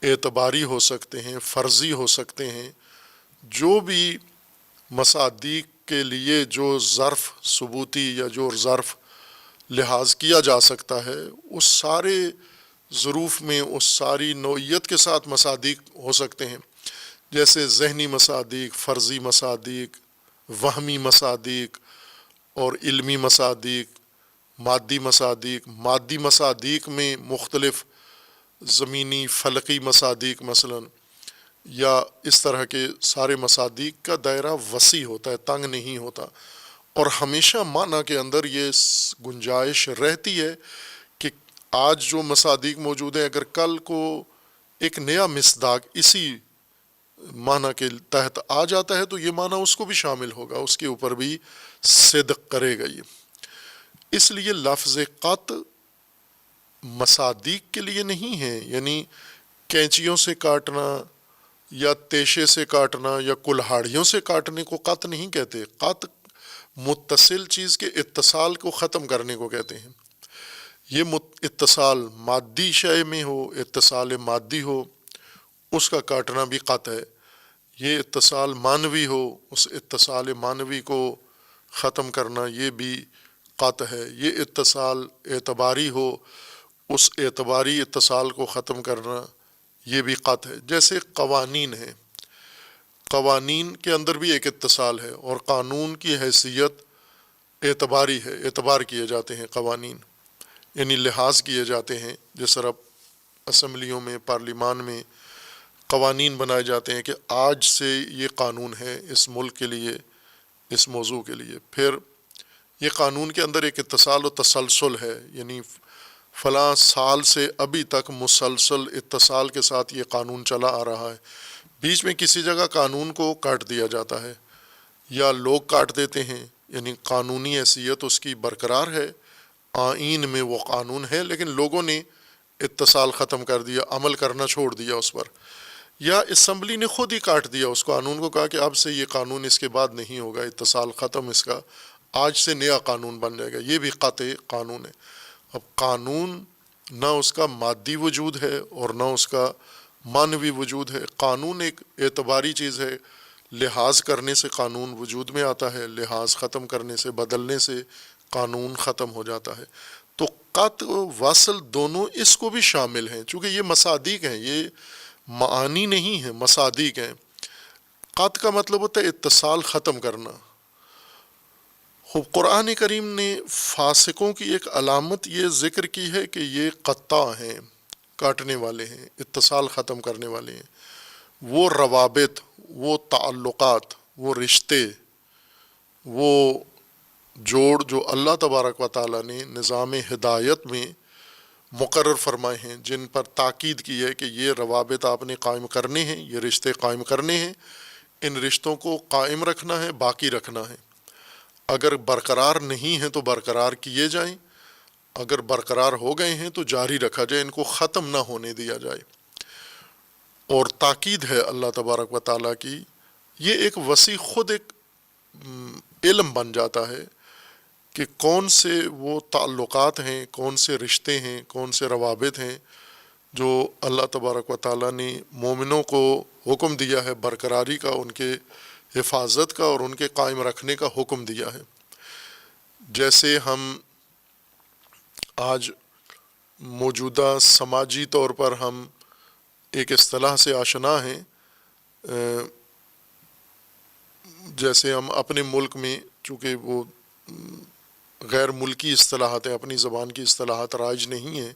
اعتباری ہو سکتے ہیں، فرضی ہو سکتے ہیں۔ جو بھی مصادیق کے لیے جو ظرف ثبوتی یا جو ظرف لحاظ کیا جا سکتا ہے، اس سارے ظروف میں اس ساری نوعیت کے ساتھ مصادیق ہو سکتے ہیں، جیسے ذہنی مصادیق، فرضی مصادیق، وہمی مصادیق اور علمی مصادیق، مادی مصادیق۔ مادی مصادیق میں مختلف زمینی فلکی مصادیق مثلا، یا اس طرح کے سارے مصادیق کا دائرہ وسیع ہوتا ہے، تنگ نہیں ہوتا، اور ہمیشہ معنی کے اندر یہ گنجائش رہتی ہے کہ آج جو مصادیق موجود ہیں اگر کل کو ایک نیا مصداق اسی معنی کے تحت آ جاتا ہے تو یہ معنی اس کو بھی شامل ہوگا، اس کے اوپر بھی صدق کرے گا۔ یہ اس لیے لفظ قط مصادیق کے لیے نہیں ہے، یعنی کینچیوں سے کاٹنا یا تیشے سے کاٹنا یا کلہاڑیوں سے کاٹنے کو قط نہیں کہتے۔ قط متصل چیز کے اتصال کو ختم کرنے کو کہتے ہیں۔ یہ اتصال مادی شے میں ہو، اتصال مادی ہو، اس کا کاٹنا بھی قط ہے۔ یہ اتصال معنوی ہو، اس اتصال معنوی کو ختم کرنا یہ بھی قط ہے۔ یہ اتصال اعتباری ہو، اس اعتباری اتصال کو ختم کرنا یہ بھی قط ہے۔ جیسے قوانین ہیں، قوانین کے اندر بھی ایک اتصال ہے، اور قانون کی حیثیت اعتباری ہے، اعتبار کیے جاتے ہیں قوانین، یعنی لحاظ کیے جاتے ہیں۔ جس طرح اسمبلیوں میں، پارلیمان میں قوانین بنائے جاتے ہیں کہ آج سے یہ قانون ہے اس ملک کے لیے، اس موضوع کے لیے۔ پھر یہ قانون کے اندر ایک اتصال و تسلسل ہے، یعنی فلاں سال سے ابھی تک مسلسل اتصال کے ساتھ یہ قانون چلا آ رہا ہے۔ بیچ میں کسی جگہ قانون کو کاٹ دیا جاتا ہے یا لوگ کاٹ دیتے ہیں، یعنی قانونی حیثیت اس کی برقرار ہے، آئین میں وہ قانون ہے، لیکن لوگوں نے اتصال ختم کر دیا، عمل کرنا چھوڑ دیا اس پر، یا اسمبلی نے خود ہی کاٹ دیا اس قانون کو، کہا کہ اب سے یہ قانون اس کے بعد نہیں ہوگا، اتصال ختم اس کا، آج سے نیا قانون بن جائے گا۔ یہ بھی قطع قانون ہے۔ اب قانون نہ اس کا مادی وجود ہے اور نہ اس کا معنوی وجود ہے، قانون ایک اعتباری چیز ہے، لحاظ کرنے سے قانون وجود میں آتا ہے، لحاظ ختم کرنے سے، بدلنے سے قانون ختم ہو جاتا ہے۔ تو قطع و وصل دونوں اس کو بھی شامل ہیں، چونکہ یہ مصادیق ہیں، یہ معانی نہیں ہیں، مصادیق ہیں۔ قطع کا مطلب ہوتا ہے اتصال ختم کرنا۔ خوب قرآن کریم نے فاسقوں کی ایک علامت یہ ذکر کی ہے کہ یہ قطع ہیں، کاٹنے والے ہیں، اتصال ختم کرنے والے ہیں۔ وہ روابط، وہ تعلقات، وہ رشتے، وہ جوڑ جو اللہ تبارک و تعالیٰ نے نظام ہدایت میں مقرر فرمائے ہیں، جن پر تاکید کی ہے کہ یہ روابط آپ نے قائم کرنے ہیں، یہ رشتے قائم کرنے ہیں، ان رشتوں کو قائم رکھنا ہے، باقی رکھنا ہے۔ اگر برقرار نہیں ہیں تو برقرار کیے جائیں، اگر برقرار ہو گئے ہیں تو جاری رکھا جائے، ان کو ختم نہ ہونے دیا جائے۔ اور تاکید ہے اللہ تبارک و تعالیٰ کی، یہ ایک وسیع خود ایک علم بن جاتا ہے کہ کون سے وہ تعلقات ہیں، کون سے رشتے ہیں، کون سے روابط ہیں جو اللہ تبارک و تعالیٰ نے مومنوں کو حکم دیا ہے برقراری کا، ان کے حفاظت کا اور ان کے قائم رکھنے کا حکم دیا ہے۔ جیسے ہم آج موجودہ سماجی طور پر ہم ایک اصطلاح سے آشنا ہیں، جیسے ہم اپنے ملک میں، چونکہ وہ غیر ملکی اصطلاحات ہیں، اپنی زبان کی اصطلاحات رائج نہیں ہیں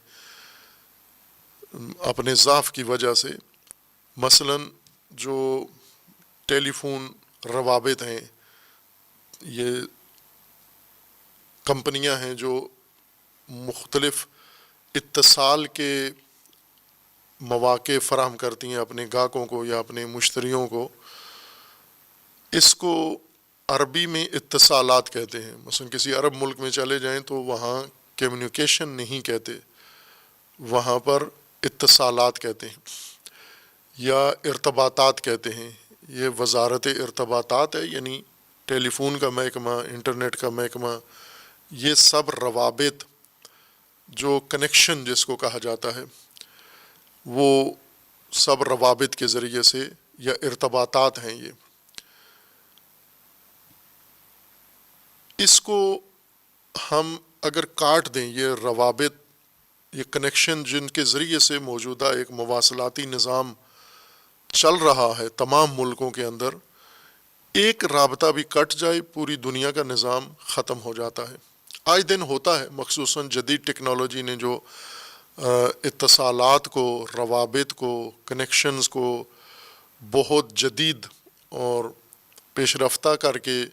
اپنے ضعف کی وجہ سے، مثلاً جو ٹیلی فون روابط ہیں، یہ کمپنیاں ہیں جو مختلف اتصال کے مواقع فراہم کرتی ہیں اپنے گاہکوں کو یا اپنے مشتریوں کو، اس کو عربی میں اتصالات کہتے ہیں۔ مثلا کسی عرب ملک میں چلے جائیں تو وہاں کمیونیکیشن نہیں کہتے، وہاں پر اتصالات کہتے ہیں یا ارتباطات کہتے ہیں۔ یہ وزارت ارتباطات ہے، یعنی ٹیلی فون کا محکمہ، انٹرنیٹ کا محکمہ، یہ سب روابط جو کنیکشن جس کو کہا جاتا ہے، وہ سب روابط کے ذریعے سے یا ارتباطات ہیں۔ یہ اس کو ہم اگر کاٹ دیں، یہ روابط، یہ کنیکشن جن کے ذریعے سے موجودہ ایک مواصلاتی نظام چل رہا ہے تمام ملکوں کے اندر، ایک رابطہ بھی کٹ جائے پوری دنیا کا نظام ختم ہو جاتا ہے۔ آئے دن ہوتا ہے، مخصوصاً جدید ٹیکنالوجی نے جو اتصالات کو، روابط کو، کنیکشنز کو بہت جدید اور پیش رفتہ کر کے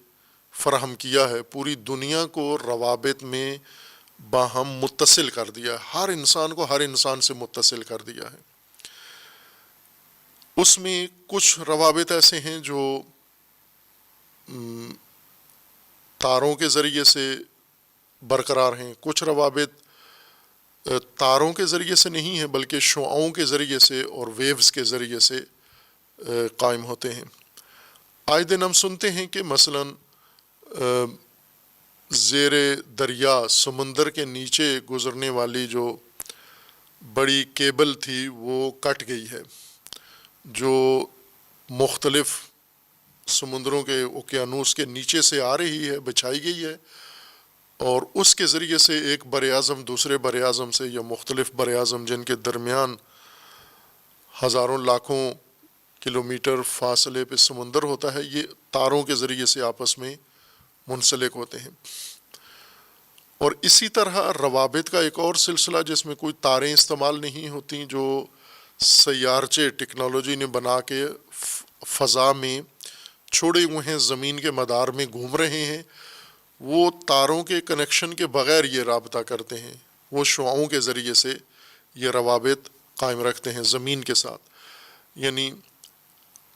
فراہم کیا ہے، پوری دنیا کو روابط میں باہم متصل کر دیا ہے، ہر انسان کو ہر انسان سے متصل کر دیا ہے۔ اس میں کچھ روابط ایسے ہیں جو تاروں کے ذریعے سے برقرار ہیں، کچھ روابط تاروں کے ذریعے سے نہیں ہیں بلکہ شعاعوں کے ذریعے سے اور ویوز کے ذریعے سے قائم ہوتے ہیں۔ آئے دن ہم سنتے ہیں کہ مثلاً زیر دریا سمندر کے نیچے گزرنے والی جو بڑی کیبل تھی وہ کٹ گئی ہے، جو مختلف سمندروں کے اوقیانوس کے نیچے سے آ رہی ہے، بچھائی گئی ہے، اور اس کے ذریعے سے ایک بر اعظم دوسرے بر اعظم سے یا مختلف بر اعظم جن کے درمیان ہزاروں لاکھوں کلومیٹر فاصلے پہ سمندر ہوتا ہے، یہ تاروں کے ذریعے سے آپس میں منسلک ہوتے ہیں۔ اور اسی طرح روابط کا ایک اور سلسلہ جس میں کوئی تاریں استعمال نہیں ہوتی، جو سیارچے ٹیکنالوجی نے بنا کے فضا میں چھوڑے ہوئے ہیں، زمین کے مدار میں گھوم رہے ہیں، وہ تاروں کے کنیکشن کے بغیر یہ رابطہ کرتے ہیں، وہ شعاعوں کے ذریعے سے یہ روابط قائم رکھتے ہیں زمین کے ساتھ۔ یعنی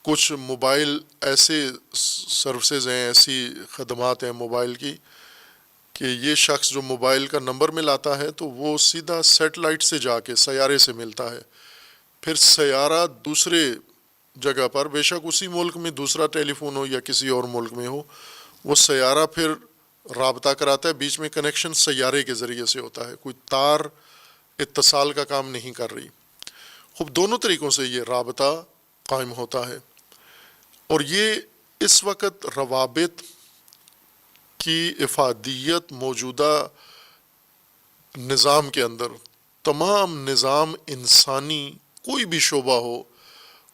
کچھ موبائل ایسے سروسز ہیں، ایسی خدمات ہیں موبائل کی کہ یہ شخص جو موبائل کا نمبر ملاتا ہے تو وہ سیدھا سیٹلائٹ سے جا کے سیارے سے ملتا ہے، پھر سیارہ دوسرے جگہ پر، بے شک اسی ملک میں دوسرا ٹیلی فون ہو یا کسی اور ملک میں ہو، وہ سیارہ پھر رابطہ کراتا ہے، بیچ میں کنیکشن سیارے کے ذریعے سے ہوتا ہے، کوئی تار اتصال کا کام نہیں کر رہی۔ خوب دونوں طریقوں سے یہ رابطہ قائم ہوتا ہے، اور یہ اس وقت روابط کی افادیت موجودہ نظام کے اندر، تمام نظام انسانی کوئی بھی شعبہ ہو،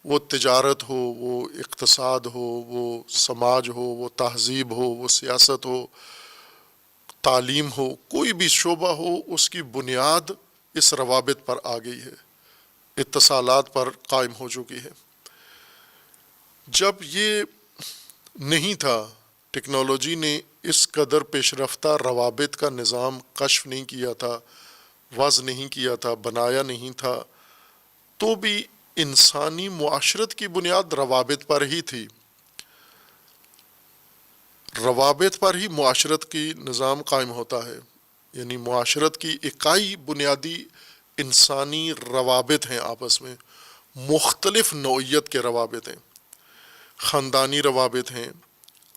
وہ تجارت ہو، وہ اقتصاد ہو، وہ سماج ہو، وہ تہذیب ہو، وہ سیاست ہو، تعلیم ہو، کوئی بھی شعبہ ہو، اس کی بنیاد اس روابط پر آ گئی ہے، اتصالات پر قائم ہو چکی ہے۔ جب یہ نہیں تھا، ٹیکنالوجی نے اس قدر پیش رفتہ روابط کا نظام کشف نہیں کیا تھا، وضع نہیں کیا تھا، بنایا نہیں تھا، تو بھی انسانی معاشرت کی بنیاد روابط پر ہی تھی۔ روابط پر ہی معاشرت کی نظام قائم ہوتا ہے، یعنی معاشرت کی اکائی بنیادی انسانی روابط ہیں، آپس میں مختلف نوعیت کے روابط ہیں، خاندانی روابط ہیں،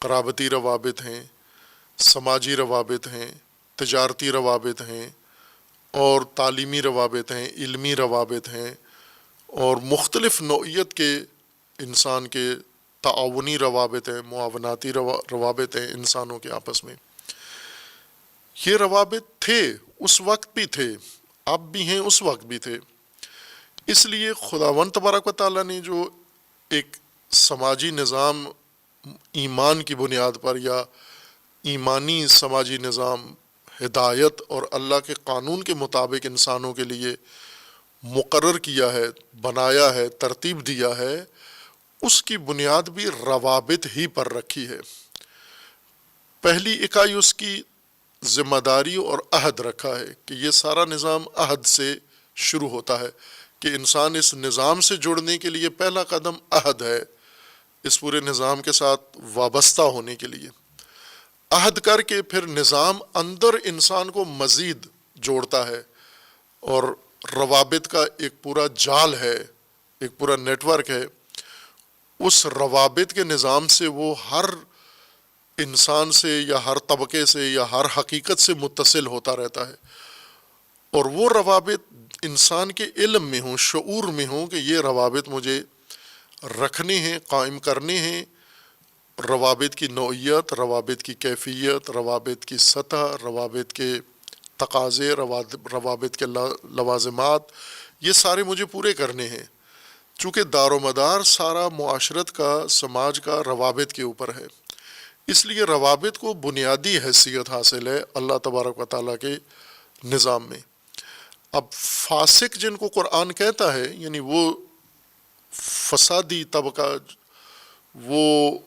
قرابتی روابط ہیں، سماجی روابط ہیں، تجارتی روابط ہیں، اور تعلیمی روابط ہیں، علمی روابط ہیں، اور مختلف نوعیت کے انسان کے تعاونی روابط ہیں، معاوناتی روابط ہیں انسانوں کے آپس میں۔ یہ روابط تھے، اس وقت بھی تھے، اب بھی ہیں، اس وقت بھی تھے۔ اس لیے خداوند تبارک و تعالیٰ نے جو ایک سماجی نظام ایمان کی بنیاد پر، یا ایمانی سماجی نظام ہدایت اور اللہ کے قانون کے مطابق انسانوں کے لیے مقرر کیا ہے، بنایا ہے، ترتیب دیا ہے، اس کی بنیاد بھی روابط ہی پر رکھی ہے۔ پہلی اکائی اس کی ذمہ داری اور عہد رکھا ہے کہ یہ سارا نظام عہد سے شروع ہوتا ہے، کہ انسان اس نظام سے جڑنے کے لیے پہلا قدم عہد ہے، اس پورے نظام کے ساتھ وابستہ ہونے کے لیے عہد کر کے پھر نظام اندر انسان کو مزید جوڑتا ہے، اور روابط کا ایک پورا جال ہے، ایک پورا نیٹ ورک ہے۔ اس روابط کے نظام سے وہ ہر انسان سے یا ہر طبقے سے یا ہر حقیقت سے متصل ہوتا رہتا ہے، اور وہ روابط انسان کے علم میں ہوں، شعور میں ہوں کہ یہ روابط مجھے رکھنے ہیں، قائم کرنے ہیں۔ روابط کی نوعیت، روابط کی کیفیت، روابط کی سطح، روابط کے تقاضے، روابط کے لوازمات، یہ سارے مجھے پورے کرنے ہیں، چونکہ دار و مدار سارا معاشرت کا، سماج کا روابط کے اوپر ہے۔ اس لیے روابط کو بنیادی حیثیت حاصل ہے اللہ تبارک و تعالیٰ کے نظام میں۔ اب فاسق جن کو قرآن کہتا ہے، یعنی وہ فسادی طبقہ، وہ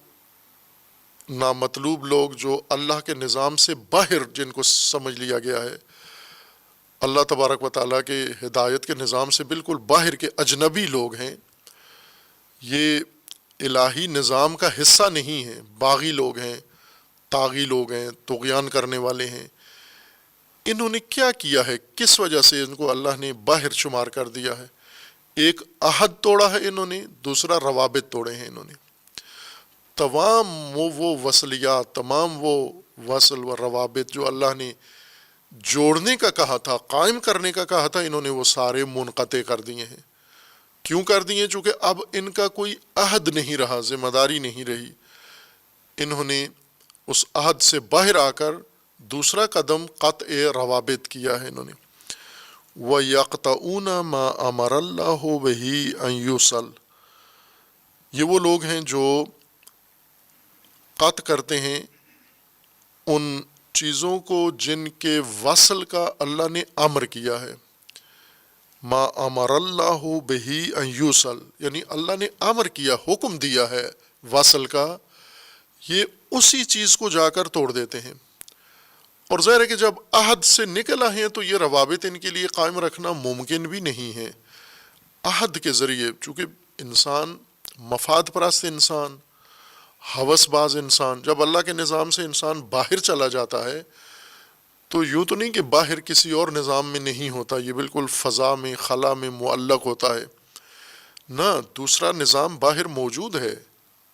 نامطلوب لوگ جو اللہ کے نظام سے باہر جن کو سمجھ لیا گیا ہے، اللہ تبارک و تعالیٰ کے ہدایت کے نظام سے بالکل باہر کے اجنبی لوگ ہیں، یہ الہی نظام کا حصہ نہیں ہیں، باغی لوگ ہیں، طاغی لوگ ہیں، طغیان کرنے والے ہیں۔ انہوں نے کیا کیا ہے، کس وجہ سے ان کو اللہ نے باہر شمار کر دیا ہے؟ ایک عہد توڑا ہے انہوں نے، دوسرا روابط توڑے ہیں انہوں نے۔ تمام وہ وصلیات، تمام وہ وصل و روابط جو اللہ نے جوڑنے کا کہا تھا، قائم کرنے کا کہا تھا، انہوں نے وہ سارے منقطع کر دیے ہیں۔ کیوں کر دیے؟ چونکہ اب ان کا کوئی عہد نہیں رہا، ذمہ داری نہیں رہی۔ انہوں نے اس عہد سے باہر آ کر دوسرا قدم قطع روابط کیا ہے انہوں نے۔ وَيَقْطَعُونَ مَا أَمَرَ اللَّهُ بِهِ أَن يُوصَلَ، یہ وہ لوگ ہیں جو قطع کرتے ہیں ان چیزوں کو جن کے وصل کا اللہ نے امر کیا ہے۔ ما امر اللہ بہ ان یوصل، یعنی اللہ نے امر کیا، حکم دیا ہے وصل کا، یہ اسی چیز کو جا کر توڑ دیتے ہیں۔ اور ظاہر ہے کہ جب عہد سے نکل آئے ہیں تو یہ روابط ان کے لیے قائم رکھنا ممکن بھی نہیں ہے۔ عہد کے ذریعے، چونکہ انسان مفاد پرست انسان، ہوس باز انسان، جب اللہ کے نظام سے انسان باہر چلا جاتا ہے تو یوں تو نہیں کہ باہر کسی اور نظام میں نہیں ہوتا، یہ بالکل فضا میں، خلا میں معلق ہوتا ہے۔ نہ، دوسرا نظام باہر موجود ہے،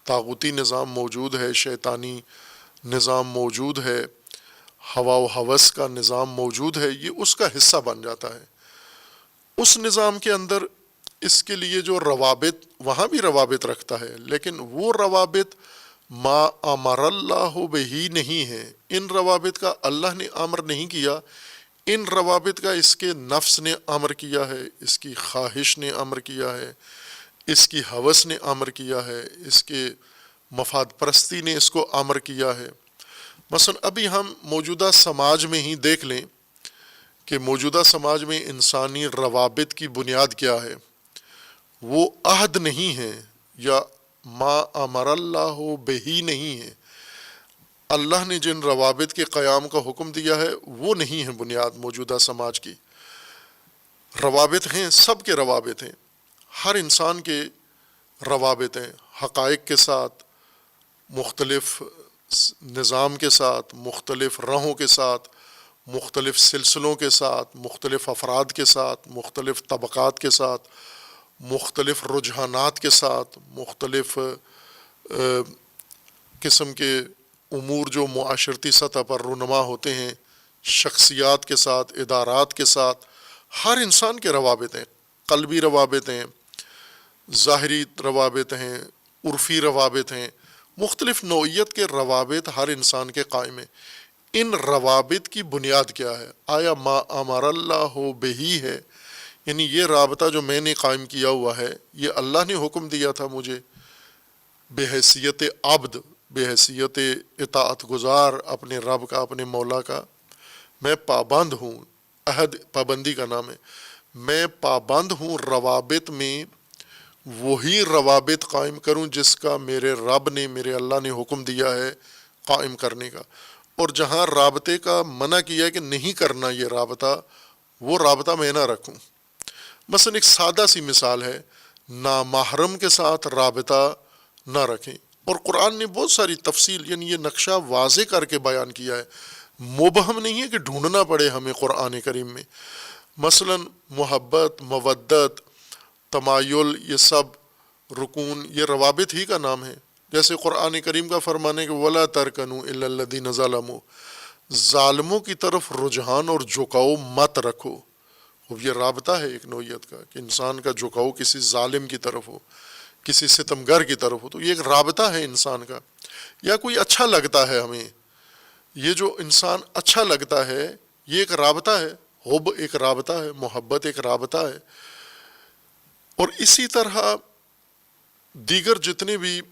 طاغوتی نظام موجود ہے، شیطانی نظام موجود ہے، ہوا و ہوس کا نظام موجود ہے، یہ اس کا حصہ بن جاتا ہے۔ اس نظام کے اندر اس کے لیے جو روابط، وہاں بھی روابط رکھتا ہے، لیکن وہ روابط ما امر اللہ بہی نہیں ہے، ان روابط کا اللہ نے امر نہیں کیا، ان روابط کا اس کے نفس نے امر کیا ہے، اس کی خواہش نے امر کیا ہے، اس کی ہوس نے امر کیا ہے، اس کے مفاد پرستی نے اس کو امر کیا ہے۔ مثلا ابھی ہم موجودہ سماج میں ہی دیکھ لیں کہ موجودہ سماج میں انسانی روابط کی بنیاد کیا ہے، وہ عہد نہیں ہے، یا ما امر اللہ بہی نہیں ہے، اللہ نے جن روابط کے قیام کا حکم دیا ہے وہ نہیں ہے بنیاد موجودہ سماج کی۔ روابط ہیں، سب کے روابط ہیں، ہر انسان کے روابط ہیں، حقائق کے ساتھ، مختلف نظام کے ساتھ، مختلف راہوں کے ساتھ، مختلف سلسلوں کے ساتھ، مختلف افراد کے ساتھ، مختلف طبقات کے ساتھ، مختلف رجحانات کے ساتھ، مختلف قسم کے امور جو معاشرتی سطح پر رونما ہوتے ہیں، شخصیات کے ساتھ، ادارات کے ساتھ، ہر انسان کے روابط ہیں، قلبی روابط ہیں، ظاہری روابط ہیں، عرفی روابط ہیں، مختلف نوعیت کے روابط ہر انسان کے قائم ہیں۔ ان روابط کی بنیاد کیا ہے؟ آیا ما امر اللہ بہی ہے، یعنی یہ رابطہ جو میں نے قائم کیا ہوا ہے یہ اللہ نے حکم دیا تھا مجھے بحیثیت عبد، بحیثیت اطاعت گزار اپنے رب کا، اپنے مولا کا، میں پابند ہوں، عہد پابندی کا نام ہے، میں پابند ہوں روابط میں، وہی روابط قائم کروں جس کا میرے رب نے، میرے اللہ نے حکم دیا ہے قائم کرنے کا، اور جہاں رابطے کا منع کیا ہے کہ نہیں کرنا یہ رابطہ، وہ رابطہ میں نہ رکھوں۔ مثلا ایک سادہ سی مثال ہے، نامحرم کے ساتھ رابطہ نہ رکھیں، اور قرآن نے بہت ساری تفصیل، یعنی یہ نقشہ واضح کر کے بیان کیا ہے، مبہم نہیں ہے کہ ڈھونڈنا پڑے ہمیں قرآن کریم میں۔ مثلا محبت، مودت، تمایل، یہ سب رکون، یہ روابط ہی کا نام ہے۔ جیسے قرآن کریم کا فرمان ہے کہ وَلَا تَرْكَنُوا إِلَّا الَّذِينَ ظَلَمُوا، ظالموں کی طرف رجحان اور جھکاؤ مت رکھو۔ اب یہ رابطہ ہے ایک نوعیت کا کہ انسان کا جھکاؤ کسی ظالم کی طرف ہو، کسی ستمگر کی طرف ہو، تو یہ ایک رابطہ ہے انسان کا۔ یا کوئی اچھا لگتا ہے ہمیں، یہ جو انسان اچھا لگتا ہے یہ ایک رابطہ ہے، حب ایک رابطہ ہے، محبت ایک رابطہ ہے۔ اور اسی طرح دیگر جتنے بھی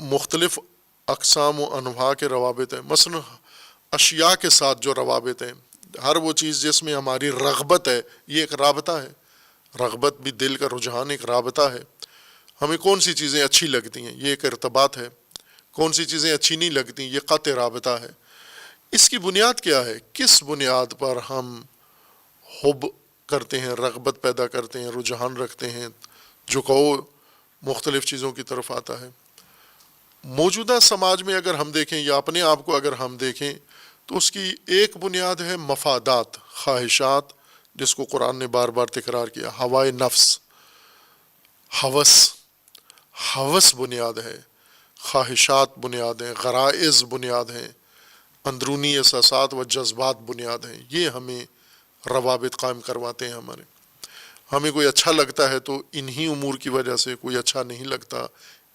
مختلف اقسام و انواع کے روابط ہیں، مثلا اشیاء کے ساتھ جو روابط ہیں، ہر وہ چیز جس میں ہماری رغبت ہے یہ ایک رابطہ ہے، رغبت بھی دل کا رجحان ایک رابطہ ہے۔ ہمیں کون سی چیزیں اچھی لگتی ہیں، یہ ایک ارتباط ہے، کون سی چیزیں اچھی نہیں لگتی، یہ قطع رابطہ ہے۔ اس کی بنیاد کیا ہے؟ کس بنیاد پر ہم حب کرتے ہیں، رغبت پیدا کرتے ہیں، رجحان رکھتے ہیں، جھکاؤ مختلف چیزوں کی طرف آتا ہے؟ موجودہ سماج میں اگر ہم دیکھیں یا اپنے آپ کو اگر ہم دیکھیں تو اس کی ایک بنیاد ہے مفادات، خواہشات، جس کو قرآن نے بار بار تکرار کیا، ہوائے نفس، ہوس بنیاد ہے، خواہشات بنیاد ہیں، غرائز بنیاد ہیں، اندرونی احساسات و جذبات بنیاد ہیں۔ یہ ہمیں روابط قائم کرواتے ہیں ہمارے۔ ہمیں کوئی اچھا لگتا ہے تو انہی امور کی وجہ سے، کوئی اچھا نہیں لگتا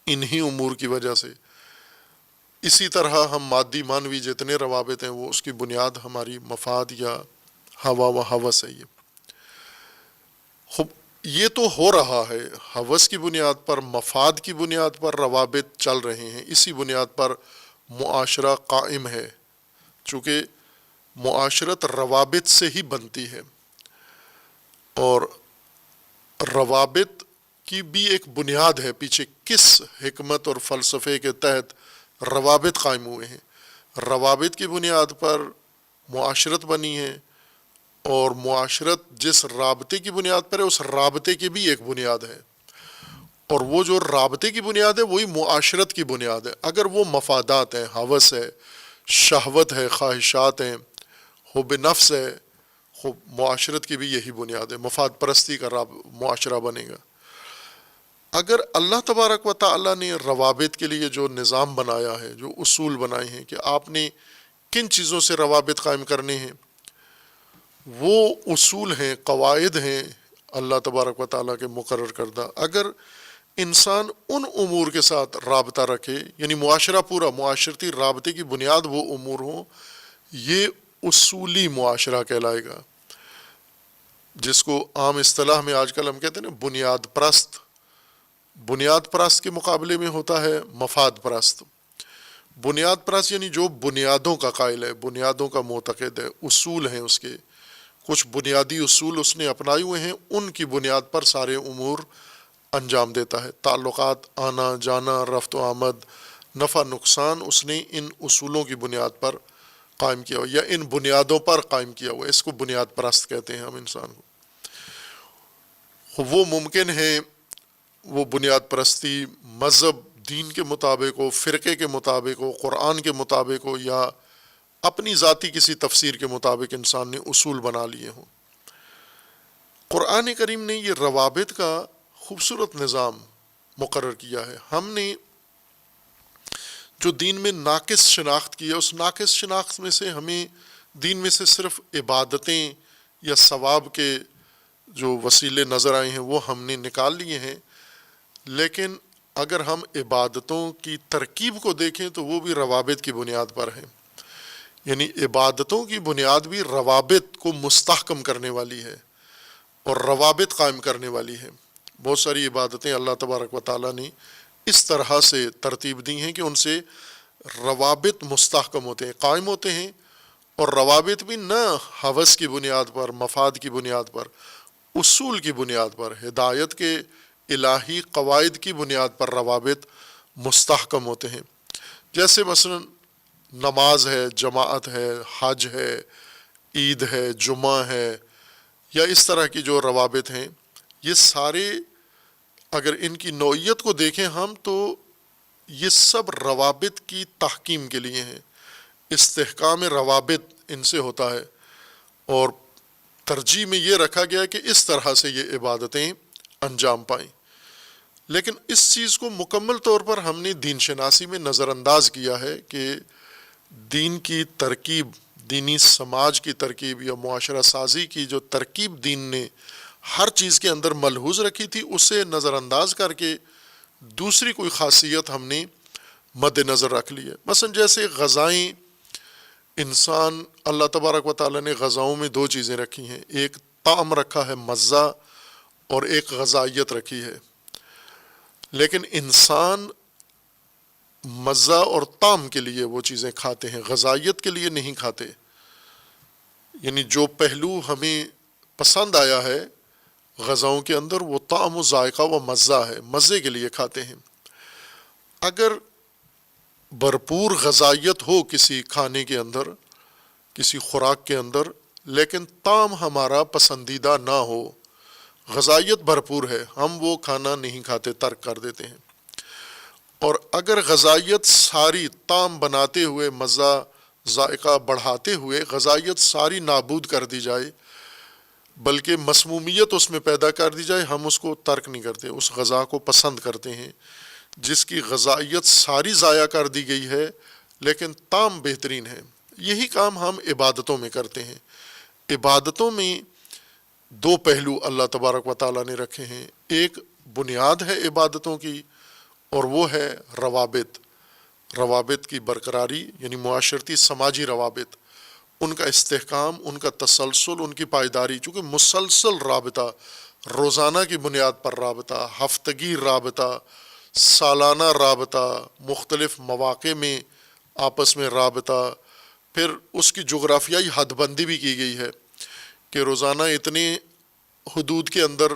انہی امور کی وجہ سے۔ اسی طرح ہم مادی مانوی جتنے روابط ہیں وہ اس کی بنیاد ہماری مفاد یا ہوا و ہوس ہے۔ یہ تو ہو رہا ہے، ہوس کی بنیاد پر، مفاد کی بنیاد پر روابط چل رہے ہیں، اسی بنیاد پر معاشرہ قائم ہے، چونکہ معاشرت روابط سے ہی بنتی ہے، اور روابط کی بھی ایک بنیاد ہے، پیچھے کس حکمت اور فلسفے کے تحت روابط قائم ہوئے ہیں۔ روابط کی بنیاد پر معاشرت بنی ہے، اور معاشرت جس رابطے کی بنیاد پر ہے اس رابطے کی بھی ایک بنیاد ہے، اور وہ جو رابطے کی بنیاد ہے وہی معاشرت کی بنیاد ہے۔ اگر وہ مفادات ہیں، ہوس ہے، شہوت ہے، خواہشات ہیں، حب نفس ہے، معاشرت کی بھی یہی بنیاد ہے، مفاد پرستی کا معاشرہ بنے گا۔ اگر اللہ تبارک و تعالیٰ نے روابط کے لیے جو نظام بنایا ہے، جو اصول بنائے ہیں کہ آپ نے کن چیزوں سے روابط قائم کرنے ہیں، وہ اصول ہیں، قواعد ہیں اللہ تبارک و تعالیٰ کے مقرر کردہ، اگر انسان ان امور کے ساتھ رابطہ رکھے، یعنی معاشرہ پورا معاشرتی رابطے کی بنیاد وہ امور ہوں، یہ اصولی معاشرہ کہلائے گا، جس کو عام اصطلاح میں آج کل ہم کہتے ہیں نا بنیاد پرست۔ بنیاد پرست کے مقابلے میں ہوتا ہے مفاد پرست۔ بنیاد پرست یعنی جو بنیادوں کا قائل ہے، بنیادوں کا معتقد ہے، اصول ہیں اس کے، کچھ بنیادی اصول اس نے اپنائے ہوئے ہیں، ان کی بنیاد پر سارے امور انجام دیتا ہے۔ تعلقات، آنا جانا، رفت و آمد، نفع نقصان، اس نے ان اصولوں کی بنیاد پر قائم کیا ہوا یا ان بنیادوں پر قائم کیا ہوا، اس کو بنیاد پرست کہتے ہیں ہم انسان کو۔ وہ ممکن ہے وہ بنیاد پرستی مذہب دین کے مطابق ہو، فرقے کے مطابق ہو، قرآن کے مطابق ہو، یا اپنی ذاتی کسی تفسیر کے مطابق انسان نے اصول بنا لیے ہوں۔ قرآن کریم نے یہ روابط کا خوبصورت نظام مقرر کیا ہے۔ ہم نے جو دین میں ناقص شناخت کی ہے، اس ناقص شناخت میں سے ہمیں دین میں سے صرف عبادتیں یا ثواب کے جو وسیلے نظر آئے ہیں وہ ہم نے نکال لیے ہیں، لیکن اگر ہم عبادتوں کی ترکیب کو دیکھیں تو وہ بھی روابط کی بنیاد پر ہے، یعنی عبادتوں کی بنیاد بھی روابط کو مستحکم کرنے والی ہے اور روابط قائم کرنے والی ہے۔ بہت ساری عبادتیں اللہ تبارک و تعالیٰ نے اس طرح سے ترتیب دی ہیں کہ ان سے روابط مستحکم ہوتے ہیں، قائم ہوتے ہیں، اور روابط بھی نہ ہوس کی بنیاد پر، مفاد کی بنیاد پر، اصول کی بنیاد پر، ہدایت کے الہی قواعد کی بنیاد پر روابط مستحکم ہوتے ہیں۔ جیسے مثلا نماز ہے، جماعت ہے، حج ہے، عید ہے، جمعہ ہے، یا اس طرح کی جو روابط ہیں، یہ سارے اگر ان کی نوعیت کو دیکھیں ہم تو یہ سب روابط کی تحکیم کے لیے ہیں، استحکام روابط ان سے ہوتا ہے، اور ترجیح میں یہ رکھا گیا کہ اس طرح سے یہ عبادتیں انجام پائیں۔ لیکن اس چیز کو مکمل طور پر ہم نے دین شناسی میں نظر انداز کیا ہے کہ دین کی ترکیب، دینی سماج کی ترکیب یا معاشرہ سازی کی جو ترکیب دین نے ہر چیز کے اندر ملحوظ رکھی تھی، اسے نظر انداز کر کے دوسری کوئی خاصیت ہم نے مد نظر رکھ لی ہے۔ مثلا جیسے غذائیں، انسان اللہ تبارک و تعالیٰ نے غذاؤں میں دو چیزیں رکھی ہیں، ایک طعم رکھا ہے مزہ، اور ایک غذائیت رکھی ہے، لیکن انسان مزہ اور طعم کے لیے وہ چیزیں کھاتے ہیں، غذائیت کے لیے نہیں کھاتے۔ یعنی جو پہلو ہمیں پسند آیا ہے غذاؤں کے اندر، وہ طعم و ذائقہ و مزہ ہے، مزے کے لیے کھاتے ہیں۔ اگر بھرپور غذائیت ہو کسی کھانے کے اندر، کسی خوراک کے اندر، لیکن طعم ہمارا پسندیدہ نہ ہو، غذائیت بھرپور ہے، ہم وہ کھانا نہیں کھاتے، ترک کر دیتے ہیں۔ اور اگر غذائیت ساری طعم بناتے ہوئے، مزہ ذائقہ بڑھاتے ہوئے غذائیت ساری نابود کر دی جائے، بلکہ مسمومیت اس میں پیدا کر دی جائے، ہم اس کو ترک نہیں کرتے، اس غذا کو پسند کرتے ہیں جس کی غذائیت ساری ضائع کر دی گئی ہے لیکن طعم بہترین ہے۔ یہی کام ہم عبادتوں میں کرتے ہیں۔ عبادتوں میں دو پہلو اللہ تبارک و تعالیٰ نے رکھے ہیں، ایک بنیاد ہے عبادتوں کی اور وہ ہے روابط، روابط کی برقراری، یعنی معاشرتی سماجی روابط، ان کا استحکام، ان کا تسلسل، ان کی پائیداری، چونکہ مسلسل رابطہ، روزانہ کی بنیاد پر رابطہ، ہفتگی رابطہ، سالانہ رابطہ، مختلف مواقع میں آپس میں رابطہ، پھر اس کی جغرافیائی حد بندی بھی کی گئی ہے کہ روزانہ اتنے حدود کے اندر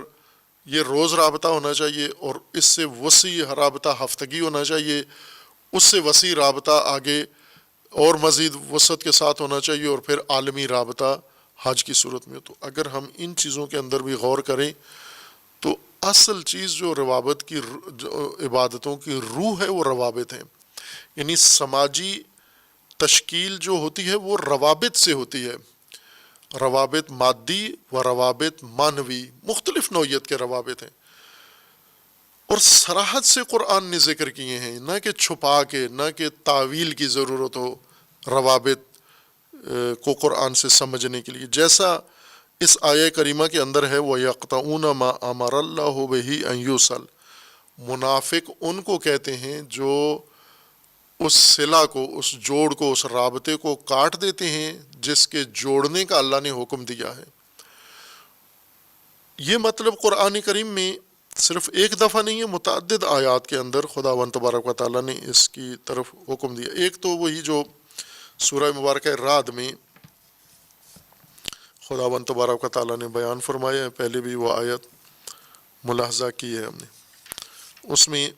یہ روز رابطہ ہونا چاہیے، اور اس سے وسیع رابطہ ہفتگی ہونا چاہیے، اس سے وسیع رابطہ آگے اور مزید وسعت کے ساتھ ہونا چاہیے، اور پھر عالمی رابطہ حج کی صورت میں۔ تو اگر ہم ان چیزوں کے اندر بھی غور کریں تو اصل چیز جو روابط کی، جو عبادتوں کی روح ہے، وہ روابط ہیں، یعنی سماجی تشکیل جو ہوتی ہے وہ روابط سے ہوتی ہے، روابط مادی و روابط معنوی، مختلف نوعیت کے روابط ہیں، اور صراحت سے قرآن نے ذکر کیے ہیں، نہ کہ چھپا کے، نہ کہ تعویل کی ضرورت ہو روابط کو قرآن سے سمجھنے کے لیے، جیسا اس آیہ کریمہ کے اندر ہے، وَيَقْطَعُونَ مَا أَمَرَ اللَّهُ بِهِ أَن يُوصَلَ، منافق ان کو کہتے ہیں جو اس صلہ کو، اس جوڑ کو، اس رابطے کو کاٹ دیتے ہیں جس کے جوڑنے کا اللہ نے حکم دیا ہے۔ یہ مطلب قرآن کریم میں صرف ایک دفعہ نہیں ہے، متعدد آیات کے اندر خداوند تبارک و تعالیٰ نے اس کی طرف حکم دیا۔ ایک تو وہی جو سورہ مبارکہ رعد میں خداوند تبارک و تعالیٰ نے بیان فرمایا ہے، پہلے بھی وہ آیت ملاحظہ کی ہے ہم نے، اس میں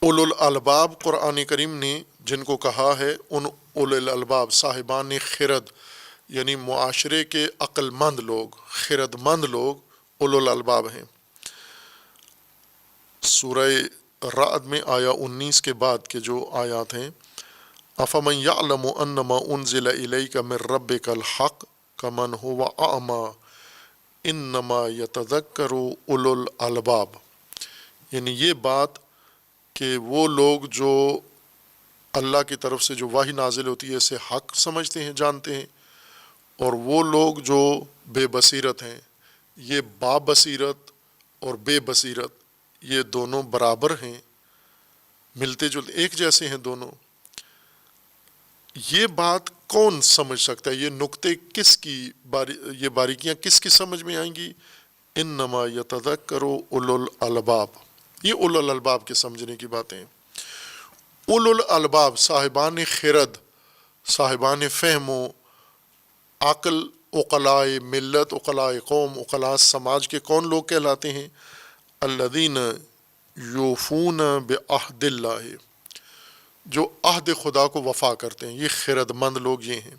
اولو الالباب قرآن کریم نے جن کو کہا ہے، ان اولو الالباب صاحبان خرد، یعنی معاشرے کے عقل مند لوگ، خرد مند لوگ اولو الالباب ہیں۔ سورہ رعد میں آیا 19 کے بعد کے جو آیات ہیں، افمن یعلم انما انزل الیک من ربک الحق کمن هو اعمی انما یتذکر اولو الالباب، یعنی یہ بات کہ وہ لوگ جو اللہ کی طرف سے جو وحی نازل ہوتی ہے اسے حق سمجھتے ہیں، جانتے ہیں، اور وہ لوگ جو بے بصیرت ہیں، یہ با بصیرت اور بے بصیرت یہ دونوں برابر ہیں، ملتے جلتے ایک جیسے ہیں دونوں۔ یہ بات کون سمجھ سکتا ہے؟ یہ نکتے کس کی یہ باریکیاں کس کی سمجھ میں آئیں گی؟ انما یتذکر اولو الالباب، یہ اولو الالباب کے سمجھنے کی باتیں ہیں۔ اولو الالباب صاحبان خرد، صاحبان فہم و عقل، عقلائے ملت، عقلائے قوم، عقلاء سماج کے کون لوگ کہلاتے ہیں؟ الذین یوفون بعہد اللہ، جو عہد خدا کو وفا کرتے ہیں، یہ خرد مند لوگ یہ ہیں،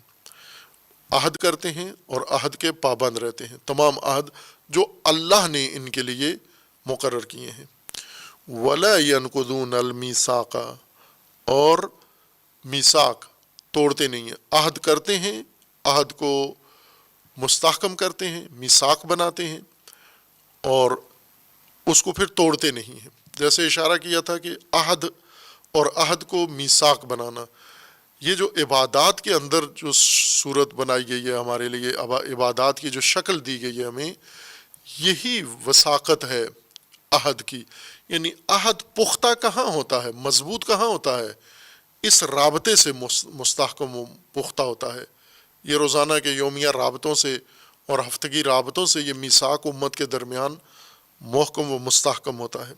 عہد کرتے ہیں اور عہد کے پابند رہتے ہیں، تمام عہد جو اللہ نے ان کے لیے مقرر کیے ہیں۔ ولا ینقضون المیثاق، اور میثاق توڑتے نہیں ہیں، عہد کرتے ہیں، عہد کو مستحکم کرتے ہیں، میثاق بناتے ہیں اور اس کو پھر توڑتے نہیں ہیں۔ جیسے اشارہ کیا تھا کہ عہد اور عہد کو میثاق بنانا، یہ جو عبادات کے اندر جو صورت بنائی گئی ہے ہمارے لیے، عبادات کی جو شکل دی گئی ہے ہمیں، یہی وثاقت ہے عہد کی۔ یعنی عہد پختہ کہاں ہوتا ہے، مضبوط کہاں ہوتا ہے؟ اس رابطے سے مستحکم و پختہ ہوتا ہے۔ یہ روزانہ کے یومیہ رابطوں سے اور ہفتگی رابطوں سے یہ میثاق امت کے درمیان محکم و مستحکم ہوتا ہے۔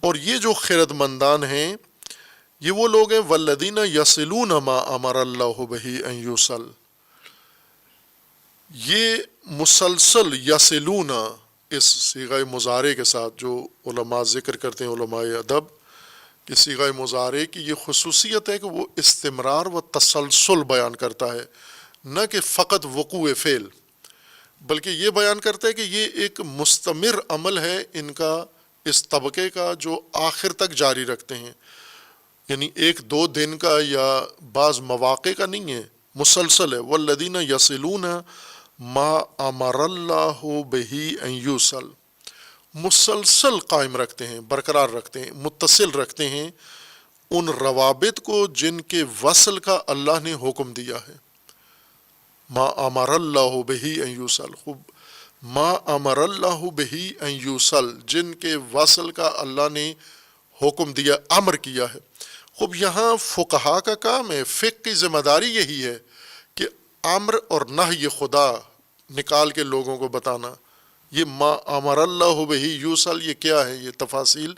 اور یہ جو خرد مندان ہیں، یہ وہ لوگ ہیں والذین یصلون ما امر اللہ بہ ان یوصل، یہ مسلسل یصلون اس صیغہ مضارع کے ساتھ جو علماء ذکر کرتے ہیں، علماء ادب، کہ صیغہ مضارع کی یہ خصوصیت ہے کہ وہ استمرار و تسلسل بیان کرتا ہے، نہ کہ فقط وقوع فعل، بلکہ یہ بیان کرتا ہے کہ یہ ایک مستمر عمل ہے ان کا، اس طبقے کا، جو آخر تک جاری رکھتے ہیں، یعنی ایک دو دن کا یا بعض مواقع کا نہیں ہے، مسلسل ہے۔ والذین یصلون ما امر اللہ بہ ان یوصل، مسلسل قائم رکھتے ہیں، برقرار رکھتے ہیں، متصل رکھتے ہیں ان روابط کو جن کے وصل کا اللہ نے حکم دیا ہے۔ ما امر اللہ بہ ان یوصل، خوب، ما امر اللہ بہ ان یوصل، جن کے وصل کا اللہ نے حکم دیا، امر کیا ہے۔ خوب، یہاں فقہا کا کام ہے، فقہ کی ذمہ داری یہی ہے کہ امر اور نہی خدا نکال کے لوگوں کو بتانا۔ یہ ما امر اللہ بہ یوصل یہ کیا ہے؟ یہ تفاصیل،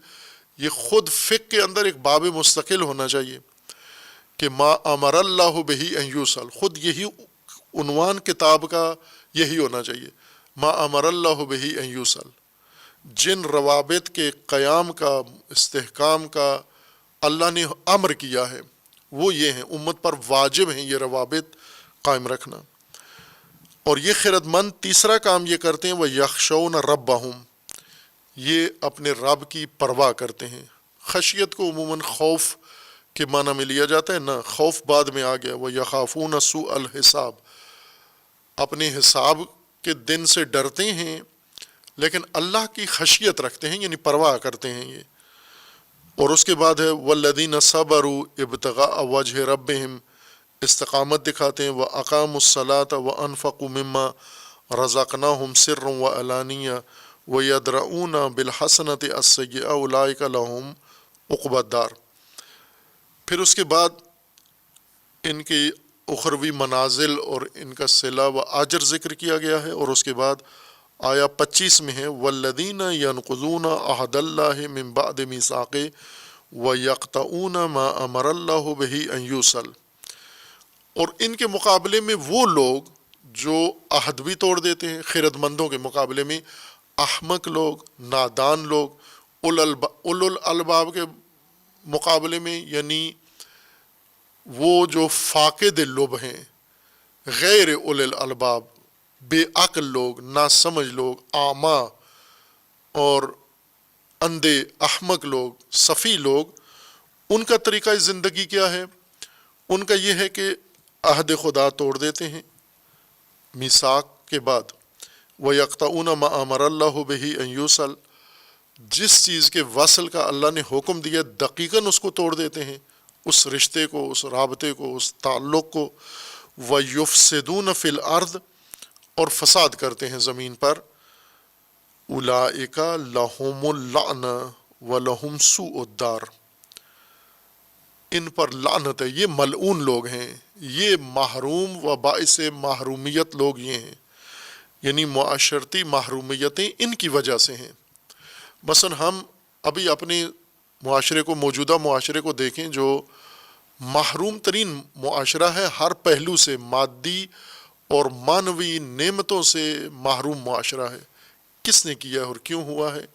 یہ خود فقہ کے اندر ایک باب مستقل ہونا چاہیے کہ ما امر اللہ بہ ان یوصل، خود یہی عنوان کتاب کا یہی ہونا چاہیے، ما امر اللہ بہ ان یوصل، جن روابط کے قیام کا، استحکام کا اللہ نے امر کیا ہے وہ یہ ہیں، امت پر واجب ہیں یہ روابط قائم رکھنا۔ اور یہ خرد مند تیسرا کام یہ کرتے ہیں، وہ یخشون ربہم، یہ اپنے رب کی پرواہ کرتے ہیں۔ خشیت کو عموماً خوف کے معنی میں لیا جاتا ہے، نہ، خوف بعد میں آ گیا، وہ یخافون سوء الحساب، اپنے حساب کے دن سے ڈرتے ہیں لیکن اللہ کی خشیت رکھتے ہیں، یعنی پرواہ کرتے ہیں یہ۔ اور اس کے بعد ہے والذین صبروا ابتغاء وجہ ربہم، استقامت دکھاتے ہیں، وَأَقَامُوا الصَّلَاةَ وَأَنفَقُوا مِمَّا رَزَقْنَاهُمْ سِرًّا وَعَلَانِيَّةً وَيَدْرَؤُونَ بِالْحَسَنَةِ السَّيِّئَةَ أُولَٰئِكَ لَهُمْ عُقْبَى الدَّارِ۔ پھر اس کے بعد ان کی اخروی منازل اور ان کا صلہ و اجر ذکر کیا گیا ہے، اور اس کے بعد آیا 25 میں ہے وَالَّذِينَ يَنقُضُونَ عَهْدَ اللَّهِ مِن بَعْدِ مِيثَاقِهِ وَيَقْطَعُونَ مَا أَمَرَ اللَّهُ بِهِ أَن يُوصَلَ، اور ان کے مقابلے میں وہ لوگ جو عہد بھی توڑ دیتے ہیں، خرد مندوں کے مقابلے میں احمق لوگ، نادان لوگ، اولو الالباب کے مقابلے میں، یعنی وہ جو فاقد لب ہیں، غیر اول الالباب، بے عقل لوگ، ناسمجھ لوگ، اعمیٰ اور اندھے احمق لوگ، سفی لوگ، ان کا طریقہ زندگی کیا ہے؟ ان کا یہ ہے کہ عہد خدا توڑ دیتے ہیں میثاق کے بعد، وَيَقْطَعُونَ مَا أَمَرَ اللَّهُ بِهِ أَن يُوصَلَ، جس چیز کے وصل کا اللہ نے حکم دیا دقیقاً اس کو توڑ دیتے ہیں، اس رشتے کو، اس رابطے کو، اس تعلق کو، وَيُفْسِدُونَ فِي الْأَرْضِ، اور فساد کرتے ہیں زمین پر، أُولَٰئِكَ لَهُمُ اللَّعْنَةُ وَلَهُمْ سُوءُ الدَّارِ، ان پر لعنت ہے، یہ ملعون لوگ ہیں، یہ محروم و باعث محرومیت لوگ یہ ہیں، یعنی معاشرتی محرومیتیں ان کی وجہ سے ہیں۔ مثلا ہم ابھی اپنے معاشرے کو، موجودہ معاشرے کو دیکھیں، جو محروم ترین معاشرہ ہے، ہر پہلو سے، مادی اور معنوی نعمتوں سے محروم معاشرہ ہے۔ کس نے کیا اور کیوں ہوا ہے؟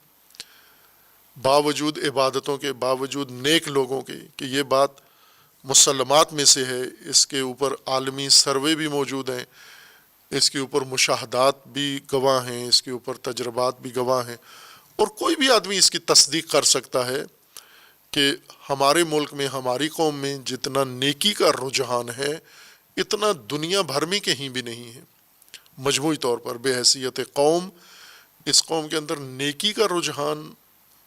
باوجود عبادتوں کے، باوجود نیک لوگوں کے، کہ یہ بات مسلمات میں سے ہے، اس کے اوپر عالمی سروے بھی موجود ہیں، اس کے اوپر مشاہدات بھی گواہ ہیں، اس کے اوپر تجربات بھی گواہ ہیں، اور کوئی بھی آدمی اس کی تصدیق کر سکتا ہے کہ ہمارے ملک میں، ہماری قوم میں جتنا نیکی کا رجحان ہے، اتنا دنیا بھر میں کہیں بھی نہیں ہے۔ مجموعی طور پر بے حیثیت قوم، اس قوم کے اندر نیکی کا رجحان،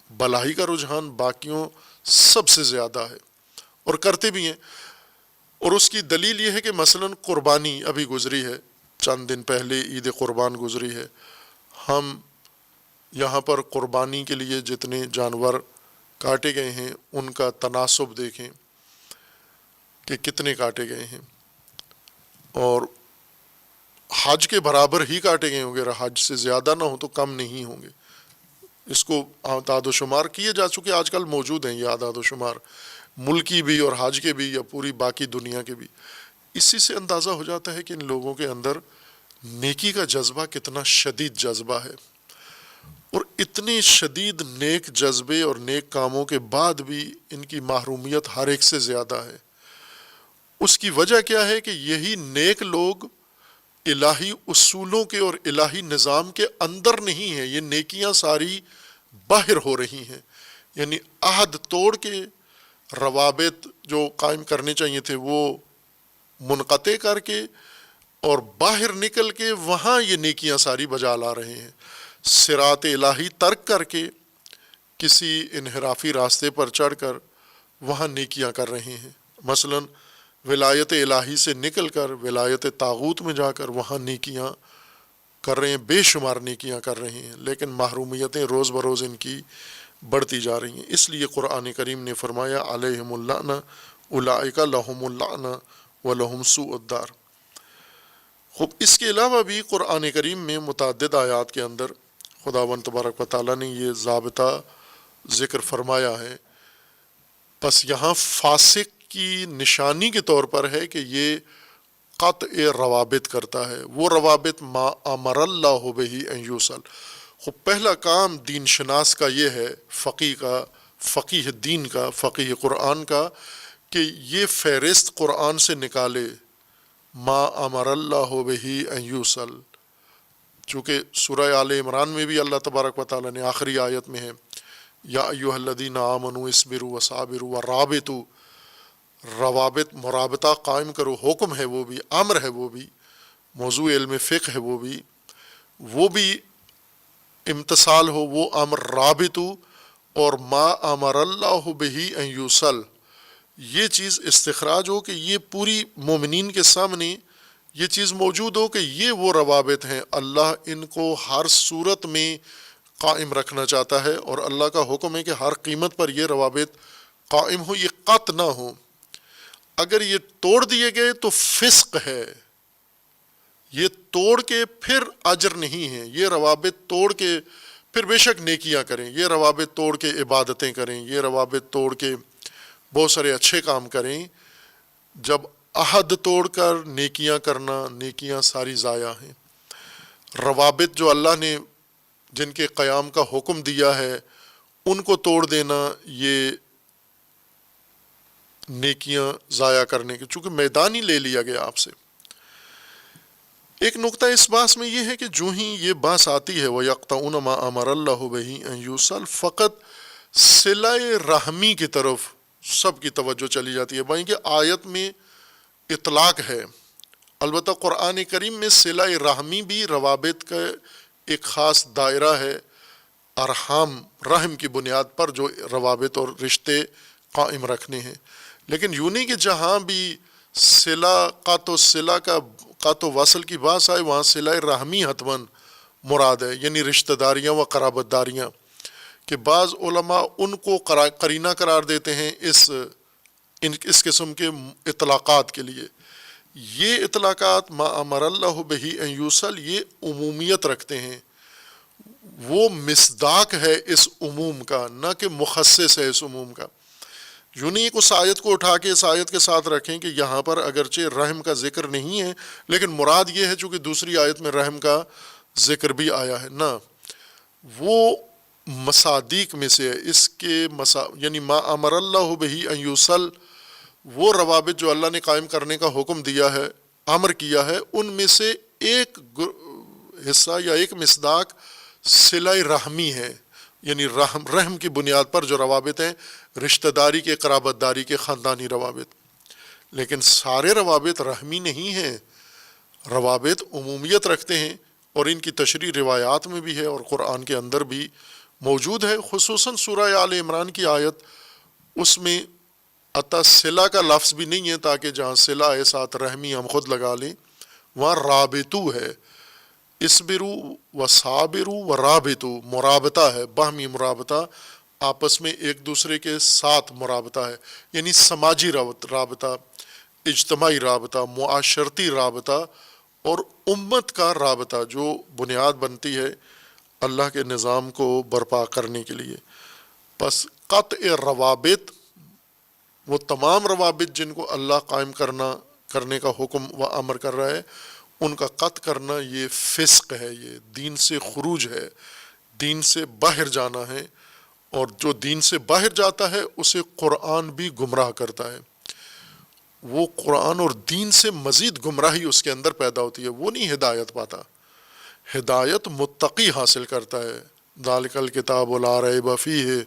بھلائی کا رجحان باقیوں سب سے زیادہ ہے، اور کرتے بھی ہیں۔ اور اس کی دلیل یہ ہے کہ مثلا قربانی ابھی گزری ہے، چند دن پہلے عید قربان گزری ہے، ہم یہاں پر قربانی کے لیے جتنے جانور کاٹے گئے ہیں ان کا تناسب دیکھیں کہ کتنے کاٹے گئے ہیں، اور حج کے برابر ہی کاٹے گئے ہوں گے، حج سے زیادہ نہ ہو تو کم نہیں ہوں گے۔ اس کو اعداد و شمار کیے جا چکے، آج کل موجود ہیں یہ اعداد و شمار، ملکی بھی اور حج کے بھی، یا پوری باقی دنیا کے بھی۔ اسی سے اندازہ ہو جاتا ہے کہ ان لوگوں کے اندر نیکی کا جذبہ کتنا شدید جذبہ ہے، اور اتنے شدید نیک جذبے اور نیک کاموں کے بعد بھی ان کی محرومیت ہر ایک سے زیادہ ہے۔ اس کی وجہ کیا ہے کہ یہی نیک لوگ الہی اصولوں کے اور الہی نظام کے اندر نہیں ہیں، یہ نیکیاں ساری باہر ہو رہی ہیں، یعنی عہد توڑ کے روابط جو قائم کرنے چاہیے تھے وہ منقطع کر کے، اور باہر نکل کے وہاں یہ نیکیاں ساری بجا لا رہے ہیں، صراط الہی ترک کر کے کسی انحرافی راستے پر چڑھ کر وہاں نیکیاں کر رہے ہیں۔ مثلا ولایت الہی سے نکل کر ولایت طاغوت میں جا کر وہاں نیکیاں کر رہے ہیں، بے شمار نیکیاں کر رہے ہیں، لیکن محرومیتیں روز بروز ان کی بڑھتی جا رہی ہیں۔ اس لیے قرآن کریم نے فرمایا علیہم اللعنہ اولئک لہم اللعنہ ولہم سوء الدار۔ خوب، اس کے علاوہ بھی قرآن کریم میں متعدد آیات کے اندر خداوند تبارک و تعالیٰ نے یہ ضابطہ ذکر فرمایا ہے، بس یہاں فاسق کی نشانی کے طور پر ہے کہ یہ قطع روابط کرتا ہے، وہ روابط ما امر اللہ بہ ان یوصل۔ خب پہلا کام دین شناس کا یہ ہے، فقیہ کا، فقیہ دین کا، فقیہ قرآن کا، کہ یہ فہرست قرآن سے نکالے ما امر اللہ بہ ان یوصل، چونکہ سورہ آل عمران میں بھی اللہ تبارک و تعالیٰ نے آخری آیت میں ہے یا ایھا الذین آمنوا اصبروا وصابروا ورابطوا، روابط، مرابطہ قائم کرو، حکم ہے وہ بھی، امر ہے وہ بھی، موضوع علم فقہ ہے وہ بھی امتثال ہو وہ امر، رابطو، اور ما امر اللہ بہ ان یوصل، یہ چیز استخراج ہو کہ یہ پوری مومنین کے سامنے یہ چیز موجود ہو کہ یہ وہ روابط ہیں، اللہ ان کو ہر صورت میں قائم رکھنا چاہتا ہے، اور اللہ کا حکم ہے کہ ہر قیمت پر یہ روابط قائم ہو، یہ قطع نہ ہو۔ اگر یہ توڑ دیے گئے تو فسق ہے، یہ توڑ کے پھر اجر نہیں ہے، یہ روابط توڑ کے پھر بے شک نیکیاں کریں، یہ روابط توڑ کے عبادتیں کریں، یہ روابط توڑ کے بہت سارے اچھے کام کریں، جب عہد توڑ کر نیکیاں کرنا، نیکیاں ساری ضائع ہیں۔ روابط جو اللہ نے جن کے قیام کا حکم دیا ہے ان کو توڑ دینا، یہ نیکیاں ضائع کرنے کے، چونکہ میدان ہی لے لیا گیا آپ سے۔ ایک نقطہ اس بات میں یہ ہے کہ جو ہی یہ بات آتی ہے وَيَقْطَعُونَ مَا أَمَرَ اللَّهُ بِهِ أَن يُوصَلَ، فقط صلہ رحمی کی طرف سب کی توجہ چلی جاتی ہے، بھائی کہ آیت میں اطلاق ہے، البتہ قرآن کریم میں صلہ رحمی بھی روابط کا ایک خاص دائرہ ہے، ارحام رحم کی بنیاد پر جو روابط اور رشتے قائم رکھنے ہیں، لیکن یوں نہیں کہ جہاں بھی صلہ قط و وصل کی بات آئے وہاں صلہ رحمی حتماً مراد ہے، یعنی رشتہ داریاں و قرابت داریاں، کہ بعض علماء ان کو قرینہ قرار دیتے ہیں اس قسم کے اطلاقات کے لیے۔ یہ اطلاقات ما امر اللہ بہ ان یوصل یہ عمومیت رکھتے ہیں، وہ مصداق ہے اس عموم کا، نہ کہ مخصص ہے اس عموم کا۔ یوں نہیں اس آیت کو اٹھا کے اس آیت کے ساتھ رکھیں کہ یہاں پر اگرچہ رحم کا ذکر نہیں ہے لیکن مراد یہ ہے چونکہ دوسری آیت میں رحم کا ذکر بھی آیا ہے، نہ، وہ مصادیق میں سے ہے، اس کے یعنی ما امر اللہ بہ ان یوصل، وہ روابط جو اللہ نے قائم کرنے کا حکم دیا ہے، امر کیا ہے، ان میں سے ایک حصہ یا ایک مصداق صلہ رحمی ہے، یعنی رحم کی بنیاد پر جو روابط ہیں، رشتہ داری کے، قرابت داری کے، خاندانی روابط۔ لیکن سارے روابط رحمی نہیں ہیں، روابط عمومیت رکھتے ہیں، اور ان کی تشریح روایات میں بھی ہے اور قرآن کے اندر بھی موجود ہے، خصوصاً سورہ آل عمران کی آیت، اس میں عطا صلہ کا لفظ بھی نہیں ہے، تاکہ جہاں صلہ ہے ساتھ رحمی ہم خود لگا لیں، وہاں رابطو ہے، اسبرو و صابرو و رابطو، مرابطہ ہے، باہمی مرابطہ، آپس میں ایک دوسرے کے ساتھ مرابطہ ہے، یعنی سماجی رابطہ، اجتماعی رابطہ، معاشرتی رابطہ اور امت کا رابطہ جو بنیاد بنتی ہے اللہ کے نظام کو برپا کرنے کے لیے۔ پس قطع روابط، وہ تمام روابط جن کو اللہ قائم کرنے کا حکم و امر کر رہا ہے، ان کا قطع کرنا یہ فسق ہے، یہ دین سے خروج ہے، دین سے باہر جانا ہے، اور جو دین سے باہر جاتا ہے اسے قرآن بھی گمراہ کرتا ہے، وہ قرآن اور دین سے مزید گمراہی اس کے اندر پیدا ہوتی ہے، وہ نہیں ہدایت پاتا۔ ہدایت متقی حاصل کرتا ہے، ذالک الکتاب لا ریب فیہ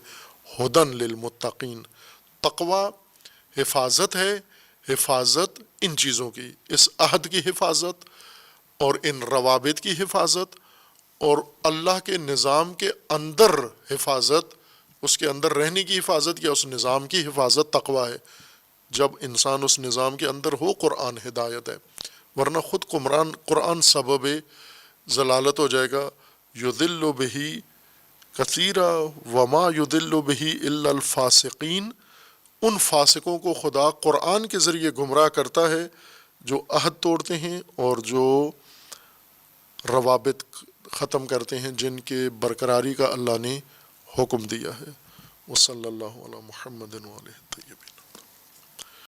ھدی للمتقین۔ تقوی حفاظت ہے، حفاظت ان چیزوں کی، اس عہد کی حفاظت اور ان روابط کی حفاظت اور اللہ کے نظام کے اندر حفاظت، اس کے اندر رہنے کی حفاظت یا اس نظام کی حفاظت تقوی ہے۔ جب انسان اس نظام کے اندر ہو، قرآن ہدایت ہے، ورنہ خود قرآن سبب ضلالت ہو جائے گا۔ یضل بہ کثیرا وما یضل بہ الا الفاسقین، ان فاسقوں کو خدا قرآن کے ذریعے گمراہ کرتا ہے جو عہد توڑتے ہیں اور جو روابط ختم کرتے ہیں جن کے برقراری کا اللہ نے حکم دیا ہے۔ وصلی اللہ علی محمد وآلہ الطیبین۔